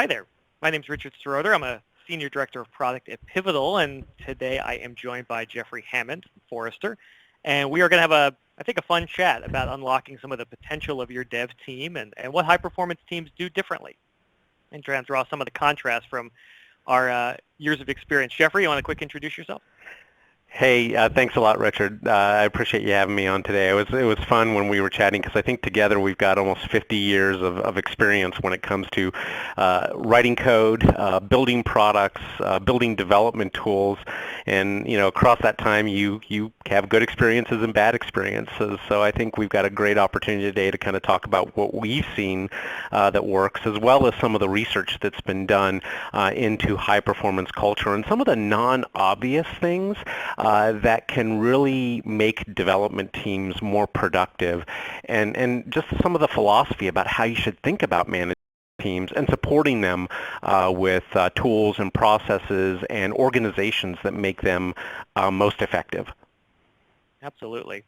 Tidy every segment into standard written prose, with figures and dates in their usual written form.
Hi there. My name is Richard Seroter. I'm a Senior Director of Product at Pivotal, and today I am joined by Jeffrey Hammond from Forrester. And we are going to have I think, a fun chat about unlocking some of the potential of your dev team and what high-performance teams do differently, and try and draw some of the contrast from our years of experience. Jeffrey, you want to quick introduce yourself? Hey, thanks a lot, Richard. I appreciate you having me on today. It was fun when we were chatting because I think together we've got almost 50 years of experience when it comes to writing code, building products, building development tools, and across that time you have good experiences and bad experiences. So I think we've got a great opportunity today to kind of talk about what we've seen that works, as well as some of the research that's been done into high performance culture and some of the non-obvious things that can really make development teams more productive, and just some of the philosophy about how you should think about managing teams and supporting them with tools and processes and organizations that make them most effective. Absolutely.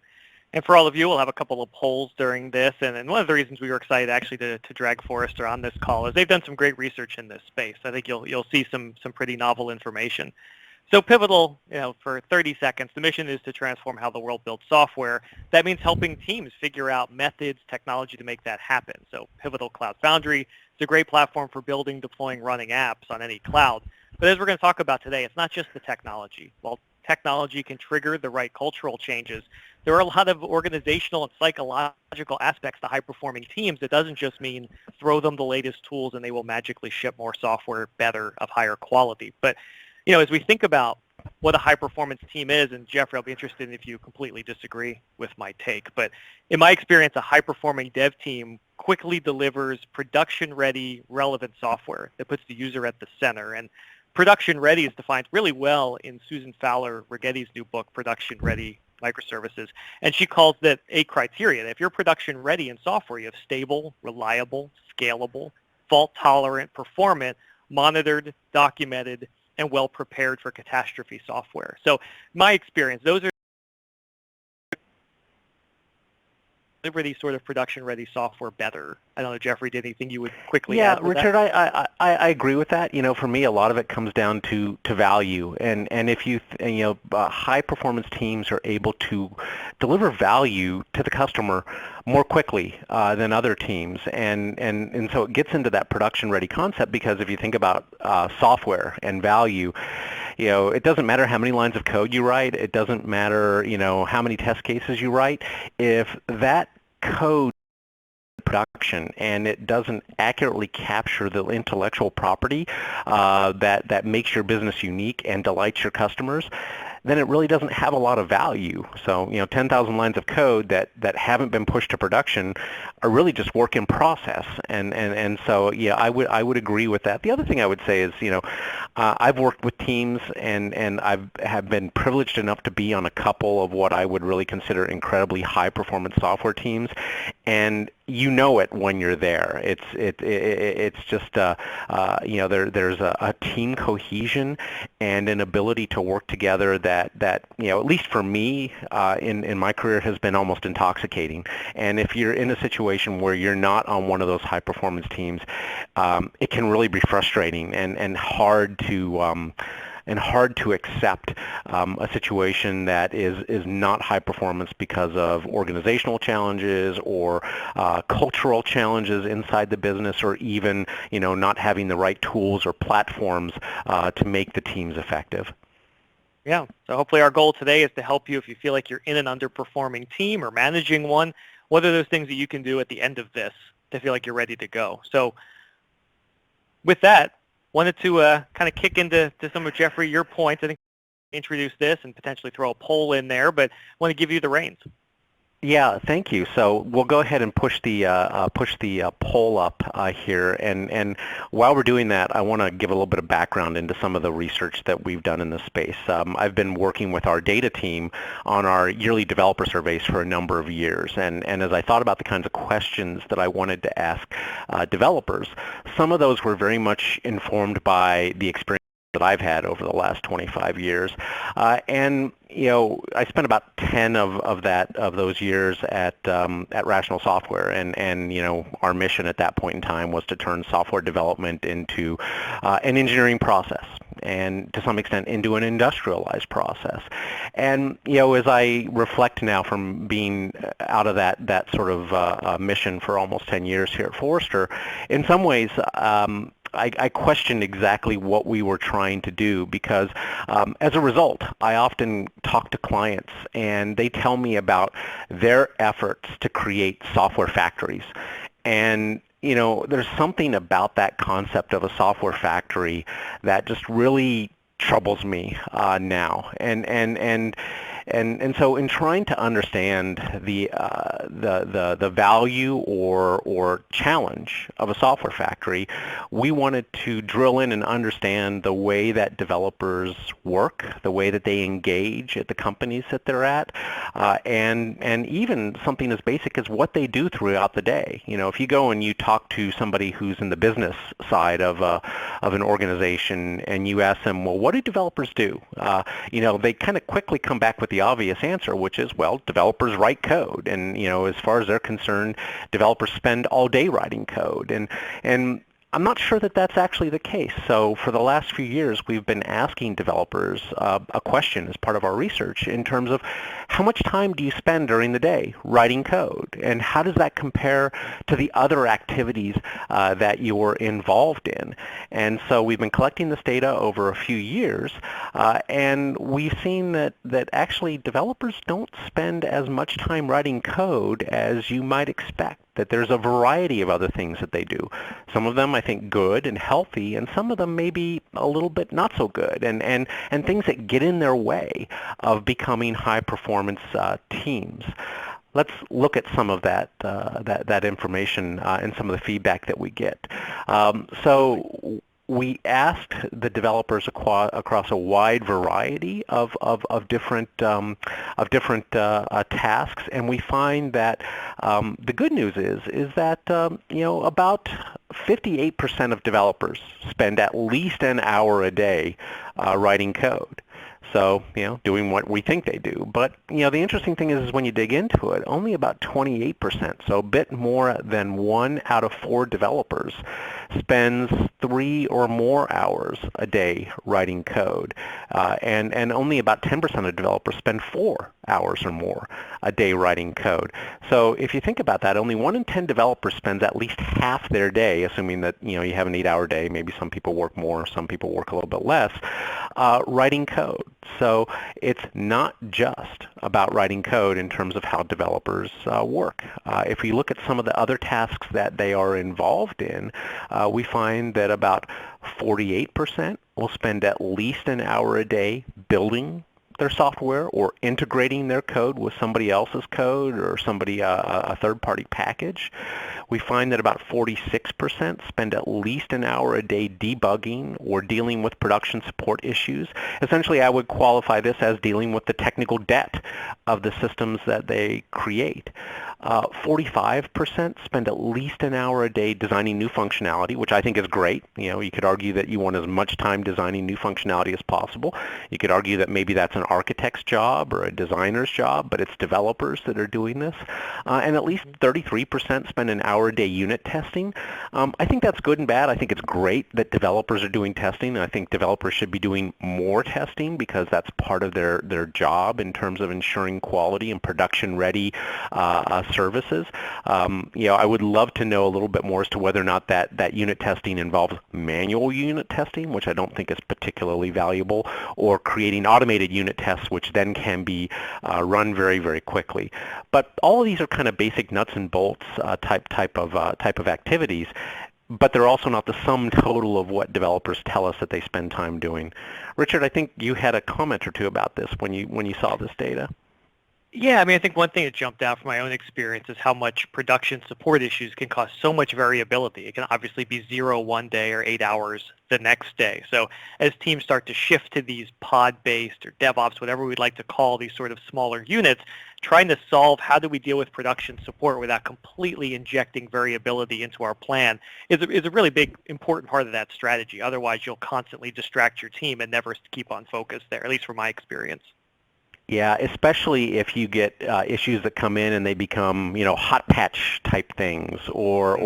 And for all of you, we'll have a couple of polls during this, and one of the reasons we were excited actually to drag Forrester on this call is they've done some great research in this space. I think you'll see some pretty novel information. So Pivotal, for 30 seconds, the mission is to transform how the world builds software. That means helping teams figure out methods, technology to make that happen. So Pivotal Cloud Foundry is a great platform for building, deploying, running apps on any cloud. But as we're going to talk about today, it's not just the technology. While technology can trigger the right cultural changes, there are a lot of organizational and psychological aspects to high-performing teams. It doesn't just mean throw them the latest tools and they will magically ship more software better, of higher quality. But as we think about what a high-performance team is, and Jeffrey, I'll be interested in if you completely disagree with my take, but in my experience, a high-performing dev team quickly delivers production-ready, relevant software that puts the user at the center. And production-ready is defined really well in Susan Fowler-Rigetti's new book, Production-Ready Microservices, and she calls that 8 criteria. If you're production-ready in software, you have stable, reliable, scalable, fault-tolerant, performant, monitored, documented, and well-prepared for catastrophe software. So my experience, those are these sort of production-ready software better. I don't know, Jeffrey, did anything you would quickly add to Richard, that? I agree with that. For me, a lot of it comes down to value, and if high-performance teams are able to deliver value to the customer more quickly than other teams, and so it gets into that production-ready concept, because if you think about software and value, it doesn't matter how many lines of code you write. It doesn't matter, how many test cases you write. If that code production and it doesn't accurately capture the intellectual property that makes your business unique and delights your customers, then it really doesn't have a lot of value. So 10,000 lines of code that haven't been pushed to production are really just work in process, and so I would agree with that. The other thing I would say is I've worked with teams, and have been privileged enough to be on a couple of what I would really consider incredibly high performance software teams, and it when you're there. It's just there's a team cohesion and an ability to work together that at least for me in my career has been almost intoxicating. And if you're in a situation where you're not on one of those high performance teams, it can really be frustrating and hard to accept a situation that is not high performance because of organizational challenges or cultural challenges inside the business, or even not having the right tools or platforms to make the teams effective. Yeah, so hopefully our goal today is to help you if you feel like you're in an underperforming team or managing one. What are those things that you can do at the end of this to feel like you're ready to go? So with that, wanted to kind of kick into some of, Jeffrey, your points. I think introduce this and potentially throw a poll in there, but I want to give you the reins. Yeah, thank you. So we'll go ahead and push the poll up here, and while we're doing that, I want to give a little bit of background into some of the research that we've done in this space. I've been working with our data team on our yearly developer surveys for a number of years, and as I thought about the kinds of questions that I wanted to ask developers, some of those were very much informed by the experience that I've had over the last 25 years. And I spent about 10 of those years at Rational Software, and our mission at that point in time was to turn software development into an engineering process, and to some extent into an industrialized process. And as I reflect now from being out of that sort of mission for almost 10 years here at Forrester, in some ways I questioned exactly what we were trying to do, because as a result, I often talk to clients and they tell me about their efforts to create software factories. And there's something about that concept of a software factory that just really troubles me now. And so in trying to understand the value or challenge of a software factory, we wanted to drill in and understand the way that developers work, the way that they engage at the companies that they're at, and even something as basic as what they do throughout the day. If you go and you talk to somebody who's in the business side of an organization and you ask them, well, what do developers do? They kind of quickly come back with the obvious answer, which is, well, developers write code. And, as far as they're concerned, developers spend all day writing code. And I'm not sure that that's actually the case. So for the last few years, we've been asking developers a question as part of our research in terms of how much time do you spend during the day writing code, and how does that compare to the other activities that you're involved in? And so we've been collecting this data over a few years, and we've seen that actually developers don't spend as much time writing code as you might expect, that there's a variety of other things that they do. Some of them I think good and healthy, and some of them maybe a little bit not so good, and things that get in their way of becoming high performance teams. Let's look at some of that information and some of the feedback that we get. So we asked the developers across a wide variety of different tasks, and we find that the good news is that about 58% of developers spend at least an hour a day writing code. So, doing what we think they do. But, the interesting thing is when you dig into it, only about 28%, so a bit more than 1 out of 4 developers spends 3 or more hours a day writing code. And only about 10% of developers spend 4 hours or more a day writing code. So if you think about that, only 1 in 10 developers spends at least half their day, assuming that you have an 8-hour day, maybe some people work more, some people work a little bit less, writing code. So it's not just about writing code in terms of how developers work. If we look at some of the other tasks that they are involved in, we find that about 48% will spend at least an hour a day building their software or integrating their code with somebody else's code or a third-party package. We find that about 46% spend at least an hour a day debugging or dealing with production support issues. Essentially, I would qualify this as dealing with the technical debt of the systems that they create. 45% spend at least an hour a day designing new functionality, which I think is great. You could argue that you want as much time designing new functionality as possible. You could argue that maybe that's an architect's job or a designer's job, but it's developers that are doing this. And at least 33% spend an hour a day unit testing. I think that's good and bad. I think it's great that developers are doing testing. I think developers should be doing more testing because that's part of their job in terms of ensuring quality and production-ready services. I would love to know a little bit more as to whether or not that unit testing involves manual unit testing, which I don't think is particularly valuable, or creating automated unit tests, which then can be run very, very quickly. But all of these are kind of basic nuts and bolts type of activities, but they're also not the sum total of what developers tell us that they spend time doing. Richard, I think you had a comment or two about this when you saw this data. Yeah, I think one thing that jumped out from my own experience is how much production support issues can cause so much variability. It can obviously be 0 one day or 8 hours the next day. So as teams start to shift to these pod-based or DevOps, whatever we'd like to call these sort of smaller units, trying to solve how do we deal with production support without completely injecting variability into our plan is a really big, important part of that strategy. Otherwise, you'll constantly distract your team and never keep on focus there, at least from my experience. Yeah, especially if you get issues that come in and they become, hot patch type things, or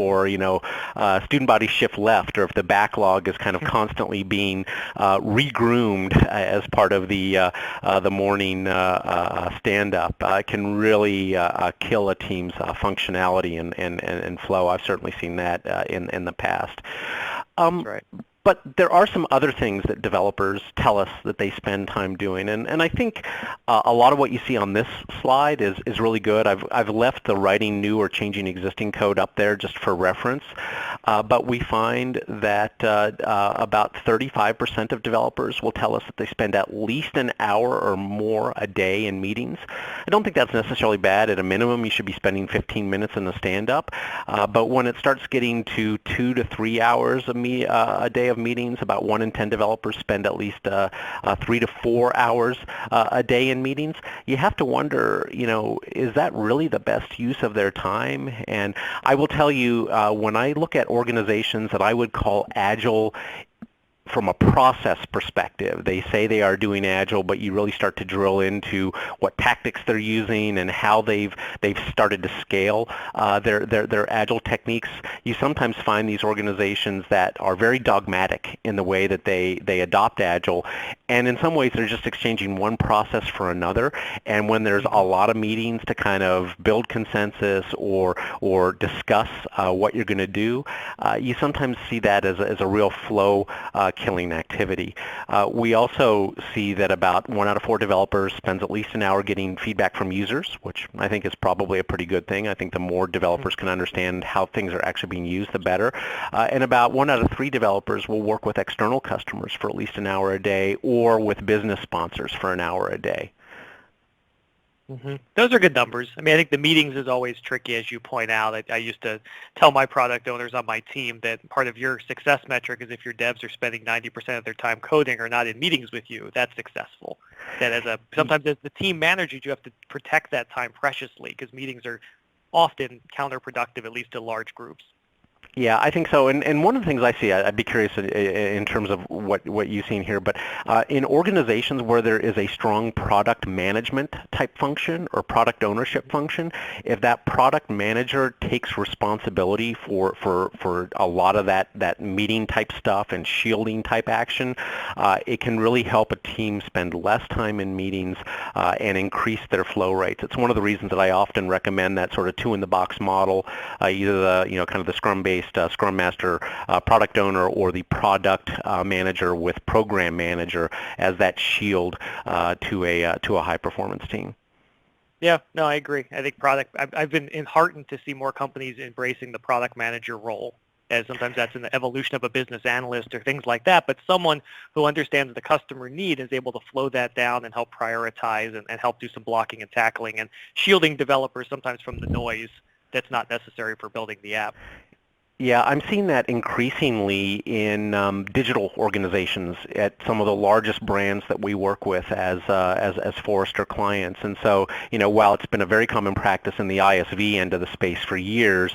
student body shift left, or if the backlog is kind of constantly being regroomed as part of the morning stand-up, it can really kill a team's functionality and flow. I've certainly seen that in the past. That's right. But there are some other things that developers tell us that they spend time doing, and I think a lot of what you see on this slide is really good. I've left the writing new or changing existing code up there just for reference, but we find that about 35% of developers will tell us that they spend at least an hour or more a day in meetings. I don't think that's necessarily bad. At a minimum, you should be spending 15 minutes in the stand-up, but when it starts getting to 2 to 3 hours a day of meetings, about 1 in 10 developers spend at least 3 to 4 hours a day in meetings. You have to wonder, is that really the best use of their time? And I will tell you, when I look at organizations that I would call agile from a process perspective, they say they are doing agile, but you really start to drill into what tactics they're using and how they've started to scale their agile techniques. You sometimes find these organizations that are very dogmatic in the way that they adopt agile, and in some ways they're just exchanging one process for another. And when there's a lot of meetings to kind of build consensus or discuss what you're going to do, you sometimes see that as a real flow killing activity. We also see that about 1 out of 4 developers spends at least an hour getting feedback from users, which I think is probably a pretty good thing. I think the more developers can understand how things are actually being used, the better. And about 1 out of 3 developers will work with external customers for at least an hour a day, or with business sponsors for an hour a day. Those are good numbers. I mean, I think the meetings is always tricky, as you point out. I used to tell my product owners on my team that part of your success metric is if your devs are spending 90% of their time coding or not in meetings with you, that's successful. That sometimes as the team manager, you have to protect that time preciously, because meetings are often counterproductive, at least to large groups. Yeah, I think so. And one of the things I see, I'd be curious in terms of what you've seen here, but in organizations where there is a strong product management type function or product ownership function, if that product manager takes responsibility for a lot of that meeting type stuff and shielding type action, it can really help a team spend less time in meetings and increase their flow rates. It's one of the reasons that I often recommend that sort of 2-in-the-box model, either the kind of the Scrum-based Scrum Master product owner, or the product manager with program manager as that shield to a high performance team. Yeah, no, I agree. I think I've been heartened to see more companies embracing the product manager role, as sometimes that's in the evolution of a business analyst or things like that, but someone who understands the customer need is able to flow that down and help prioritize and help do some blocking and tackling and shielding developers sometimes from the noise that's not necessary for building the app. Yeah, I'm seeing that increasingly in digital organizations at some of the largest brands that we work with as Forrester clients. And so, while it's been a very common practice in the ISV end of the space for years,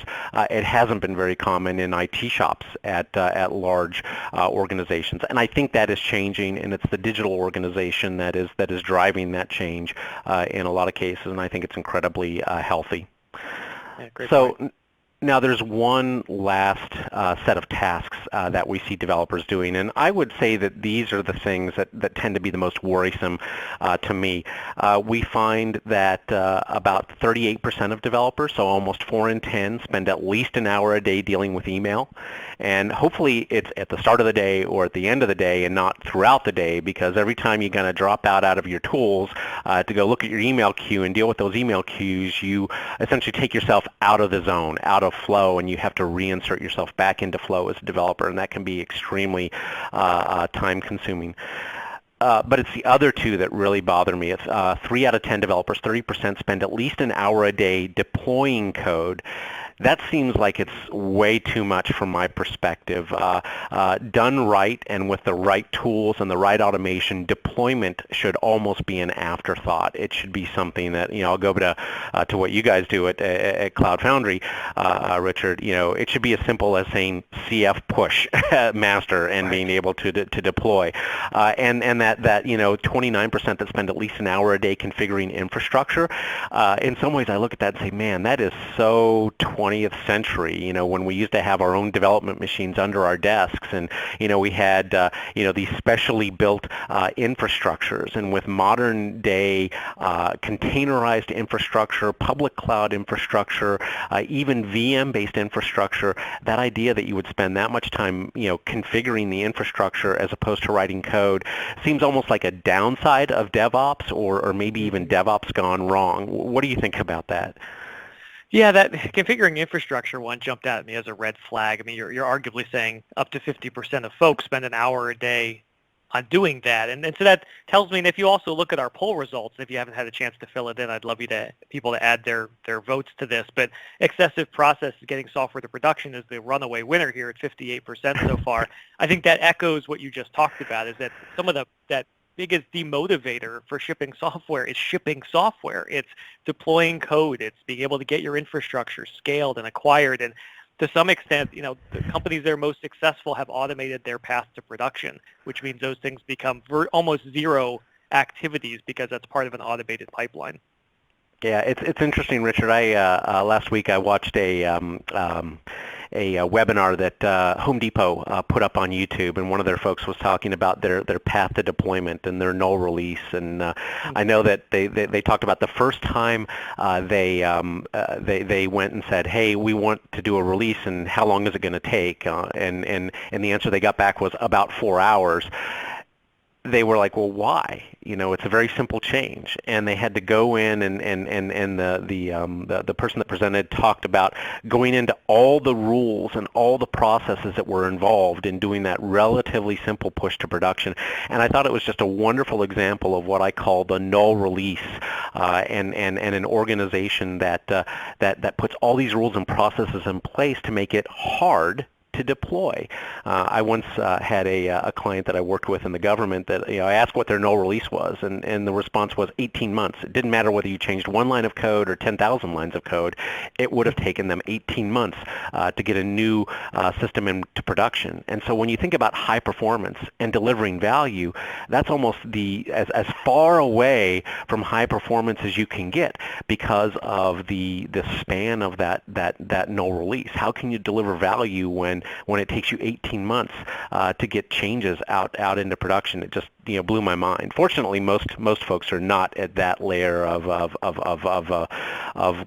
it hasn't been very common in IT shops at large organizations. And I think that is changing, and it's the digital organization that is driving that change in a lot of cases, and I think it's incredibly healthy. Yeah, great so. point. Now, there's one last set of tasks that we see developers doing, and I would say that these are the things that tend to be the most worrisome to me. We find that about 38% of developers, so almost 4 in 10, spend at least an hour a day dealing with email. And hopefully it's at the start of the day or at the end of the day and not throughout the day, because every time you're going to drop out of your tools to go look at your email queue and deal with those email queues, you essentially take yourself out of the zone, out of flow, and you have to reinsert yourself back into flow as a developer, and that can be extremely time consuming. But it's the other two that really bother me. It's 3 out of 10 developers, 30%, spend at least an hour a day deploying code. That seems like it's way too much from my perspective. Done right and with the right tools and the right automation, deployment should almost be an afterthought. It should be something that, I'll go to what you guys do at Cloud Foundry, Richard. It should be as simple as saying CF push master and being able to deploy. And that 29% that spend at least an hour a day configuring infrastructure, in some ways I look at that and say, man, that is so 20th century, when we used to have our own development machines under our desks, and we had these specially built infrastructures, and with modern day containerized infrastructure, public cloud infrastructure, even VM-based infrastructure, that idea that you would spend that much time configuring the infrastructure as opposed to writing code seems almost like a downside of DevOps, or maybe even DevOps gone wrong. What do you think about that? Yeah, that configuring infrastructure one jumped out at me as a red flag. I mean, you're arguably saying up to 50% of folks spend an hour a day on doing that. And so that tells me, and if you also look at our poll results, if you haven't had a chance to fill it in, I'd love people to add their votes to this. But excessive process getting software to production is the runaway winner here at 58% so far. I think that echoes what you just talked about, is that some of that biggest demotivator for shipping software is shipping software. It's deploying code. It's being able to get your infrastructure scaled and acquired. And to some extent, the companies that are most successful have automated their path to production, which means those things become almost zero activities because that's part of an automated pipeline. Yeah, it's interesting, Richard. I last week I watched a webinar that Home Depot put up on YouTube, and one of their folks was talking about their path to deployment and their null release. And I know that they talked about the first time they went and said, hey, we want to do a release, and how long is it going to take? And the answer they got back was about 4 hours. They were like, well, why? It's a very simple change, and they had to go in, and the person that presented talked about going into all the rules and all the processes that were involved in doing that relatively simple push to production. And I thought it was just a wonderful example of what I call the null release, and an organization that puts all these rules and processes in place to make it hard to deploy. I once had a client that I worked with in the government that I asked what their null release was, and the response was 18 months. It didn't matter whether you changed one line of code or 10,000 lines of code. It would have taken them 18 months to get a new system into production. And so when you think about high performance and delivering value, that's almost as far away from high performance as you can get because of the span of that null release. How can you deliver value when it takes you 18 months to get changes out into production? It just blew my mind. Fortunately, most folks are not at that layer of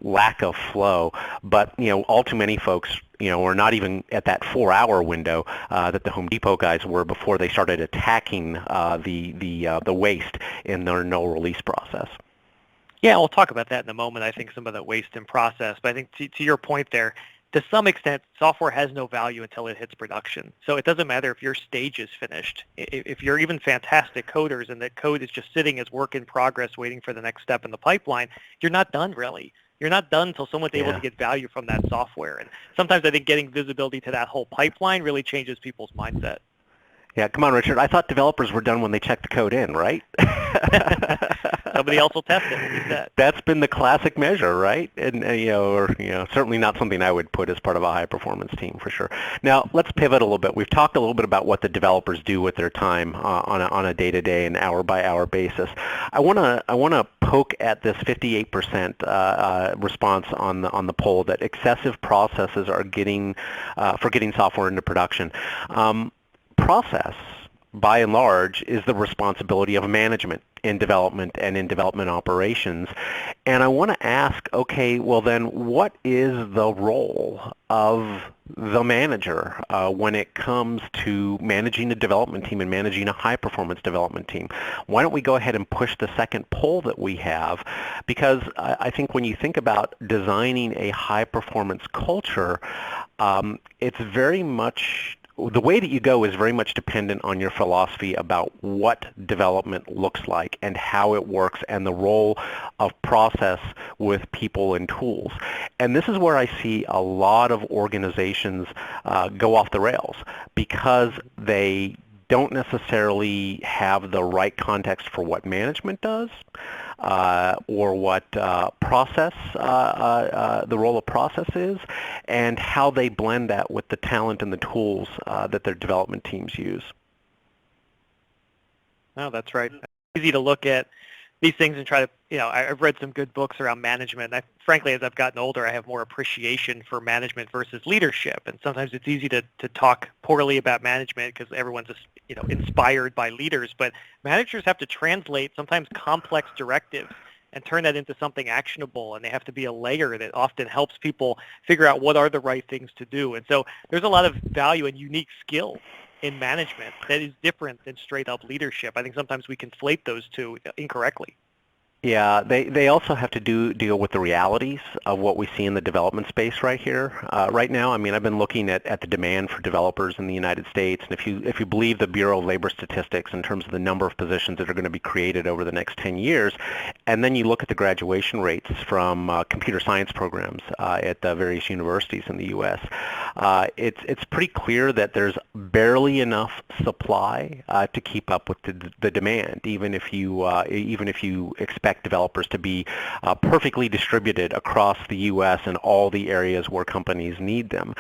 lack of flow, but all too many folks are not even at that 4-hour window that the Home Depot guys were before they started attacking the waste in their null release process. Yeah, we'll talk about that in a moment. I think some of that waste in process, but I think to your point there, to some extent, software has no value until it hits production. So it doesn't matter if your stage is finished. If you're even fantastic coders and that code is just sitting as work in progress waiting for the next step in the pipeline, you're not done really. You're not done until someone's able to get value from that software. And sometimes I think getting visibility to that whole pipeline really changes people's mindset. Yeah, come on, Richard. I thought developers were done when they checked the code in, right? Somebody else will test it. We'll be set. That's been the classic measure, right? And certainly not something I would put as part of a high-performance team for sure. Now, let's pivot a little bit. We've talked a little bit about what the developers do with their time on a day-to-day and hour-by-hour basis. I want to poke at this 58% response on the poll that excessive processes are getting software into production. Process, by and large, is the responsibility of management in development and in development operations. And I want to ask, okay, well then, what is the role of the manager when it comes to managing a development team and managing a high-performance development team? Why don't we go ahead and push the second poll that we have? Because I think when you think about designing a high-performance culture, it's very much the way that you go is very much dependent on your philosophy about what development looks like and how it works and the role of process with people and tools. And this is where I see a lot of organizations go off the rails because they don't necessarily have the right context for what management does or what process, the role of process is, and how they blend that with the talent and the tools that their development teams use. No, that's right. It's easy to look at these things and try to, I've read some good books around management. And frankly, as I've gotten older, I have more appreciation for management versus leadership. And sometimes it's easy to talk poorly about management because everyone's just, inspired by leaders. But managers have to translate sometimes complex directives and turn that into something actionable. And they have to be a layer that often helps people figure out what are the right things to do. And so there's a lot of value and unique skill in management that is different than straight up leadership. I think sometimes we conflate those two incorrectly. Yeah, they also have to deal with the realities of what we see in the development space right now. I mean, I've been looking at the demand for developers in the United States, and if you believe the Bureau of Labor Statistics in terms of the number of positions that are going to be created over the next 10 years, and then you look at the graduation rates from computer science programs at the various universities in the U.S., it's pretty clear that there's barely enough supply to keep up with the demand, even if you expect developers to be perfectly distributed across the U.S. and all the areas where companies need them.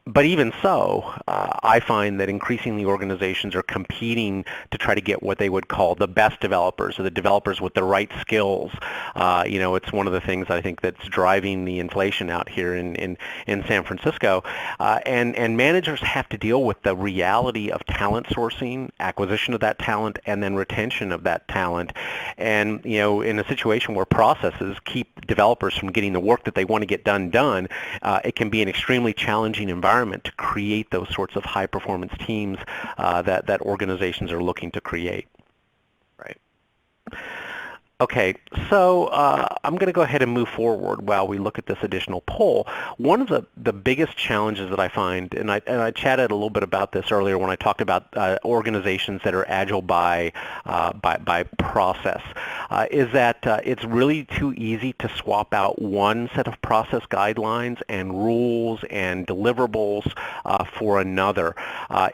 But even so, I find that increasingly organizations are competing to try to get what they would call the best developers, or the developers with the right skills. It's one of the things I think that's driving the inflation out here in San Francisco. And managers have to deal with the reality of talent sourcing, acquisition of that talent, and then retention of that talent. And in a situation where processes keep developers from getting the work that they want to get done, it can be an extremely challenging environment to create those sorts of high-performance teams that organizations are looking to create. Right. Okay, so I'm going to go ahead and move forward while we look at this additional poll. One of the biggest challenges that I find, and I chatted a little bit about this earlier when I talked about organizations that are agile by process, is that it's really too easy to swap out one set of process guidelines and rules and deliverables for another.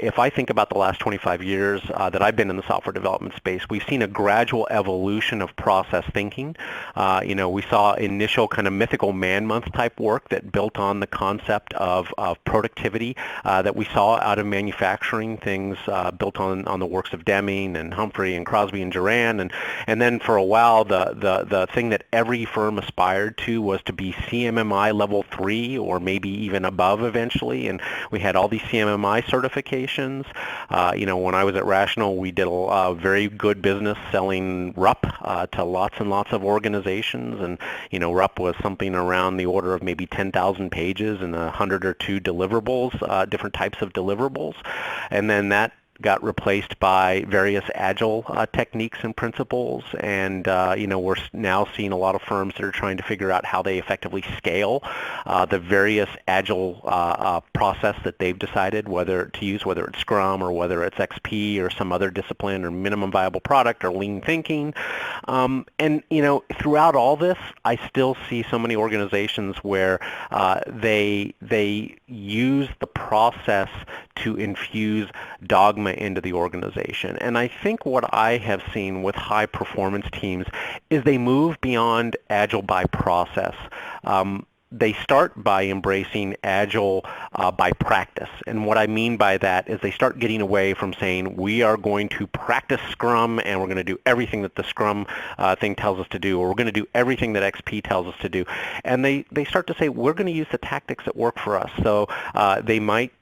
If I think about the last 25 years that I've been in the software development space, we've seen a gradual evolution of process thinking. We saw initial kind of mythical man-month type work that built on the concept of productivity that we saw out of manufacturing, things built on the works of Deming and Humphrey and Crosby and Duran, and then for a while the thing that every firm aspired to was to be CMMI level 3 or maybe even above eventually, and we had all these CMMI certifications. When I was at Rational, we did a very good business selling RUP to lots and lots of organizations, and RUP was something around the order of maybe 10,000 pages and 100 or two deliverables, different types of deliverables, and then that got replaced by various agile techniques and principles, and we're now seeing a lot of firms that are trying to figure out how they effectively scale the various agile process that they've decided whether to use, whether it's Scrum or whether it's XP or some other discipline or minimum viable product or lean thinking. And throughout all this, I still see so many organizations where they use the process to infuse dogma into the organization. And I think what I have seen with high performance teams is they move beyond agile by process. They start by embracing agile by practice. And what I mean by that is they start getting away from saying we are going to practice Scrum and we're going to do everything that the Scrum thing tells us to do, or we're going to do everything that XP tells us to do. And they start to say we're going to use the tactics that work for us. So they might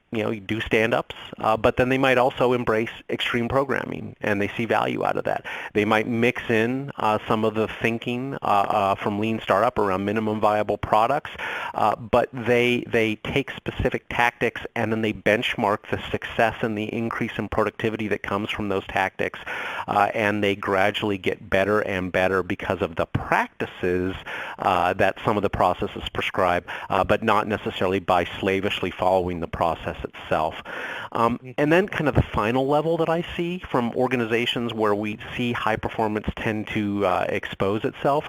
do stand-ups, but then they might also embrace extreme programming, and they see value out of that. They might mix in some of the thinking from lean startup around minimum viable products, but they take specific tactics and then they benchmark the success and the increase in productivity that comes from those tactics, and they gradually get better and better because of the practices that some of the processes prescribe, but not necessarily by slavishly following the processes. itself. And then kind of the final level that I see from organizations where we see high performance tend to expose itself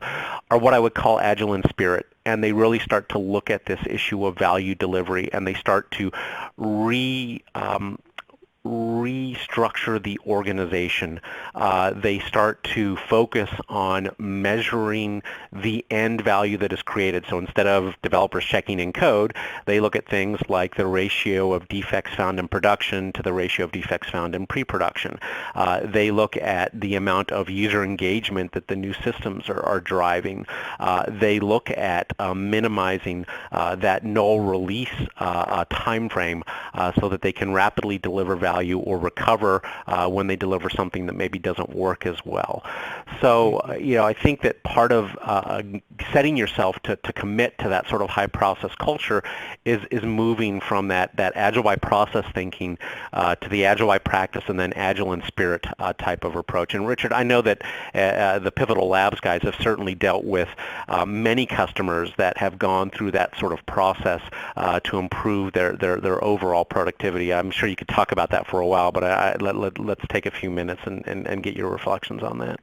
are what I would call agile in spirit. And they really start to look at this issue of value delivery, and they start to restructure the organization. They start to focus on measuring the end value that is created. So instead of developers checking in code, they look at things like the ratio of defects found in production to the ratio of defects found in pre-production. They look at the amount of user engagement that the new systems are driving. They look at minimizing that null release time frame so that they can rapidly deliver value or recover when they deliver something that maybe doesn't work as well. So, I think that part of setting yourself to commit to that sort of high process culture is moving from that agile by process thinking to the agile by practice and then agile in spirit type of approach. And Richard, I know that the Pivotal Labs guys have certainly dealt with many customers that have gone through that sort of process to improve their overall productivity. I'm sure you could talk about that for a while, but let's take a few minutes and get your reflections on that.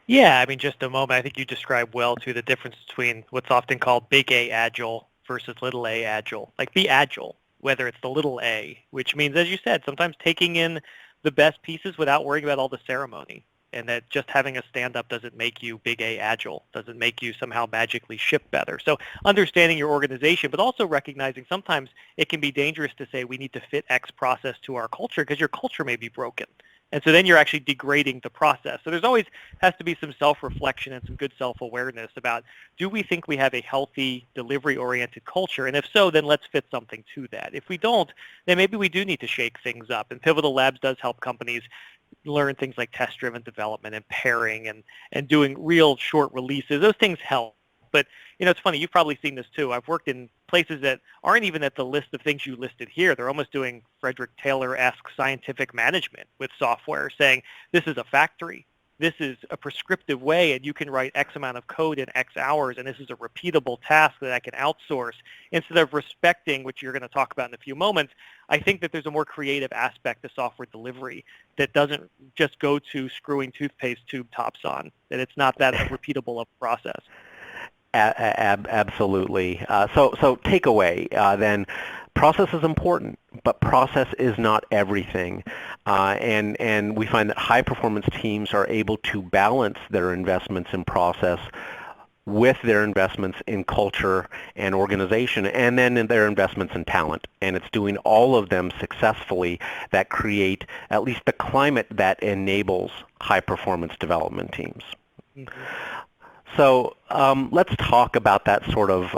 Yeah, I mean, just a moment. I think you described well, too, the difference between what's often called big A agile versus little a agile. Like, be agile, whether it's the little a, which means, as you said, sometimes taking in the best pieces without worrying about all the ceremony. And that just having a stand-up doesn't make you big A agile, doesn't make you somehow magically ship better. So understanding your organization, but also recognizing sometimes it can be dangerous to say we need to fit X process to our culture because your culture may be broken. And so then you're actually degrading the process. So there's always has to be some self-reflection and some good self-awareness about, do we think we have a healthy delivery-oriented culture? And if so, then let's fit something to that. If we don't, then maybe we do need to shake things up. And Pivotal Labs does help companies learn things like test-driven development and pairing and doing real short releases. Those things help. But, it's funny, you've probably seen this too. I've worked in places that aren't even at the list of things you listed here. They're almost doing Frederick Taylor-esque scientific management with software, saying this is a factory. This is a prescriptive way, and you can write X amount of code in X hours, and this is a repeatable task that I can outsource. Instead of respecting, which you're going to talk about in a few moments, I think that there's a more creative aspect to software delivery that doesn't just go to screwing toothpaste tube tops on, that it's not that repeatable of a process. Absolutely. So takeaway then, process is important, but process is not everything. And we find that high performance teams are able to balance their investments in process with their investments in culture and organization, and then in their investments in talent. And it's doing all of them successfully that create at least the climate that enables high performance development teams. Mm-hmm. So let's talk about that sort of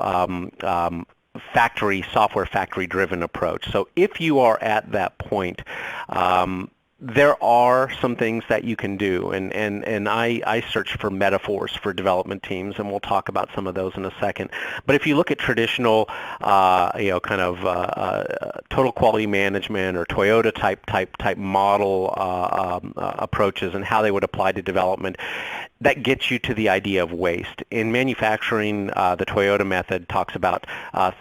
software factory-driven approach. So if you are at that point, there are some things that you can do, and I search for metaphors for development teams, and we'll talk about some of those in a second. But if you look at traditional, total quality management or Toyota type model approaches and how they would apply to development, that gets you to the idea of waste. In manufacturing, the Toyota method talks about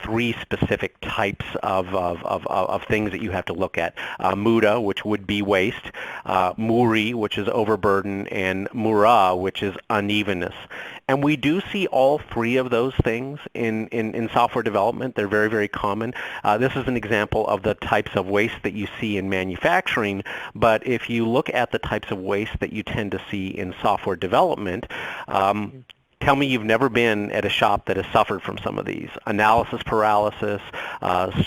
three specific types of things that you have to look at. Muda, which would be waste, Muri, which is overburden, and Mura, which is unevenness. And we do see all three of those things in software development. They're very, very common. This is an example of the types of waste that you see in manufacturing, but if you look at the types of waste that you tend to see in software development, tell me you've never been at a shop that has suffered from some of these. Analysis paralysis,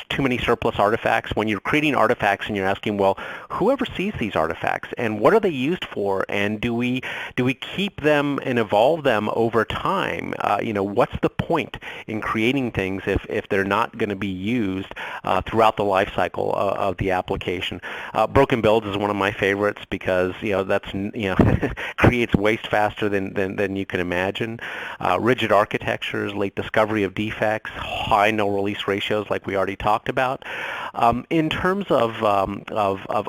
too many surplus artifacts. When you're creating artifacts and you're asking, well, whoever sees these artifacts and what are they used for, and do we keep them and evolve them over time? What's the point in creating things if they're not going to be used throughout the life cycle of the application? Broken builds is one of my favorites because that's creates waste faster than you can imagine. Rigid architectures, late discovery of defects, high no release ratios like like we already talked about. In terms of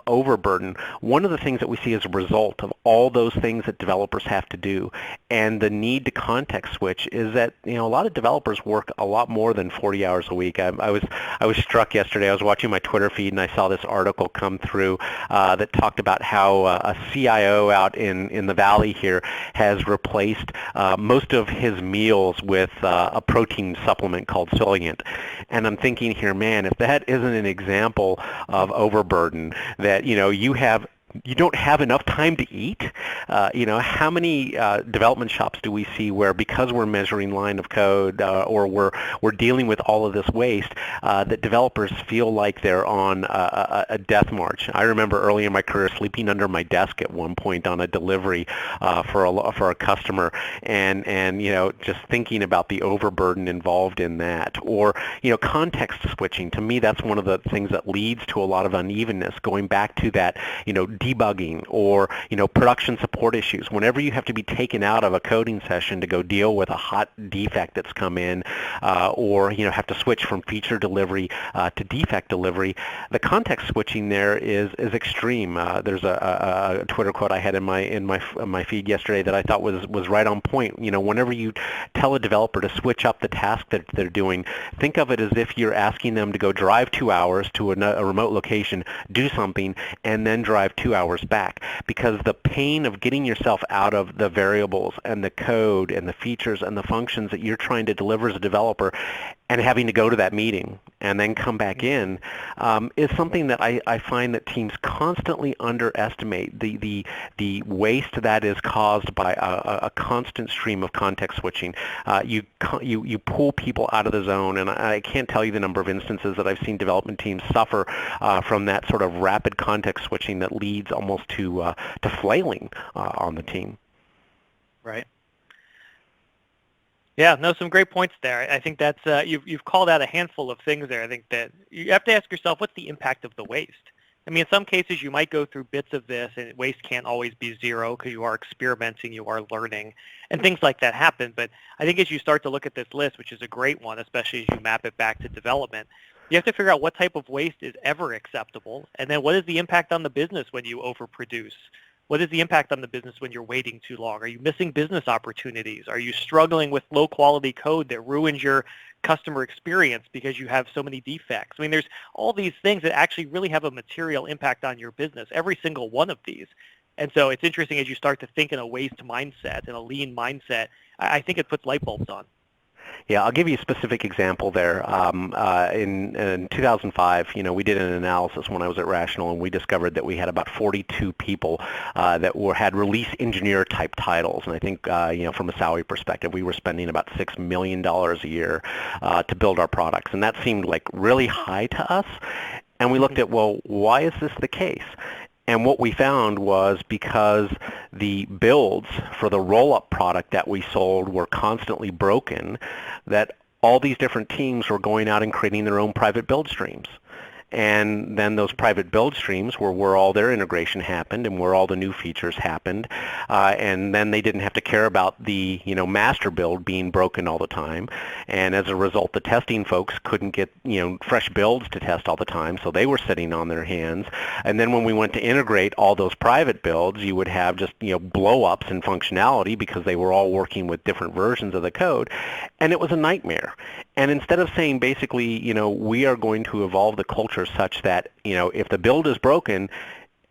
overburden, one of the things that we see as a result of all those things that developers have to do and the need to context switch is that a lot of developers work a lot more than 40 hours a week. I was struck yesterday. I was watching my Twitter feed and I saw this article come through that talked about how a CIO out in the valley here has replaced most of his meals with a protein supplement called Ciliant. And I'm thinking here, man, if that isn't an example of overburden, that you don't have enough time to eat. How many development shops do we see where, because we're measuring line of code or we're dealing with all of this waste, that developers feel like they're on a death march? I remember early in my career sleeping under my desk at one point on a delivery for a customer, and just thinking about the overburden involved in that. Or context switching. To me, that's one of the things that leads to a lot of unevenness. Going back to that, debugging or production support issues. Whenever you have to be taken out of a coding session to go deal with a hot defect that's come in, or have to switch from feature delivery to defect delivery, the context switching there is extreme. There's a Twitter quote I had in my feed yesterday that I thought was right on point. Whenever you tell a developer to switch up the task that they're doing, think of it as if you're asking them to go drive 2 hours to a remote location, do something, and then drive 2 hours back, because the pain of getting yourself out of the variables and the code and the features and the functions that you're trying to deliver as a developer and having to go to that meeting and then come back in is something that I find that teams constantly underestimate, the waste that is caused by a constant stream of context switching. You pull people out of the zone, and I can't tell you the number of instances that I've seen development teams suffer from that sort of rapid context switching that leads almost to flailing on the team. Right. Yeah, no, some great points there. I think that's you've called out a handful of things there. I think that you have to ask yourself, what's the impact of the waste? I mean, in some cases, you might go through bits of this, and waste can't always be zero because you are experimenting, you are learning, and things like that happen. But I think as you start to look at this list, which is a great one, especially as you map it back to development, you have to figure out what type of waste is ever acceptable, and then what is the impact on the business when you overproduce? What is the impact on the business when you're waiting too long? Are you missing business opportunities? Are you struggling with low-quality code that ruins your customer experience because you have so many defects? I mean, there's all these things that actually really have a material impact on your business, every single one of these. And so it's interesting as you start to think in a waste mindset, in a lean mindset, I think it puts light bulbs on. Yeah, I'll give you a specific example there. In 2005, we did an analysis when I was at Rational, and we discovered that we had about 42 people that had release engineer type titles. And I think, from a salary perspective, we were spending about $6 million a year to build our products. And that seemed like really high to us. And we looked at, well, why is this the case? And what we found was because the builds for the roll-up product that we sold were constantly broken, that all these different teams were going out and creating their own private build streams. And then those private build streams were where all their integration happened and where all the new features happened. And then they didn't have to care about the master build being broken all the time. And as a result, the testing folks couldn't get fresh builds to test all the time, so they were sitting on their hands. And then when we went to integrate all those private builds, you would have just blow-ups in functionality because they were all working with different versions of the code. And it was a nightmare. And instead of saying basically, we are going to evolve the culture such that, if the build is broken,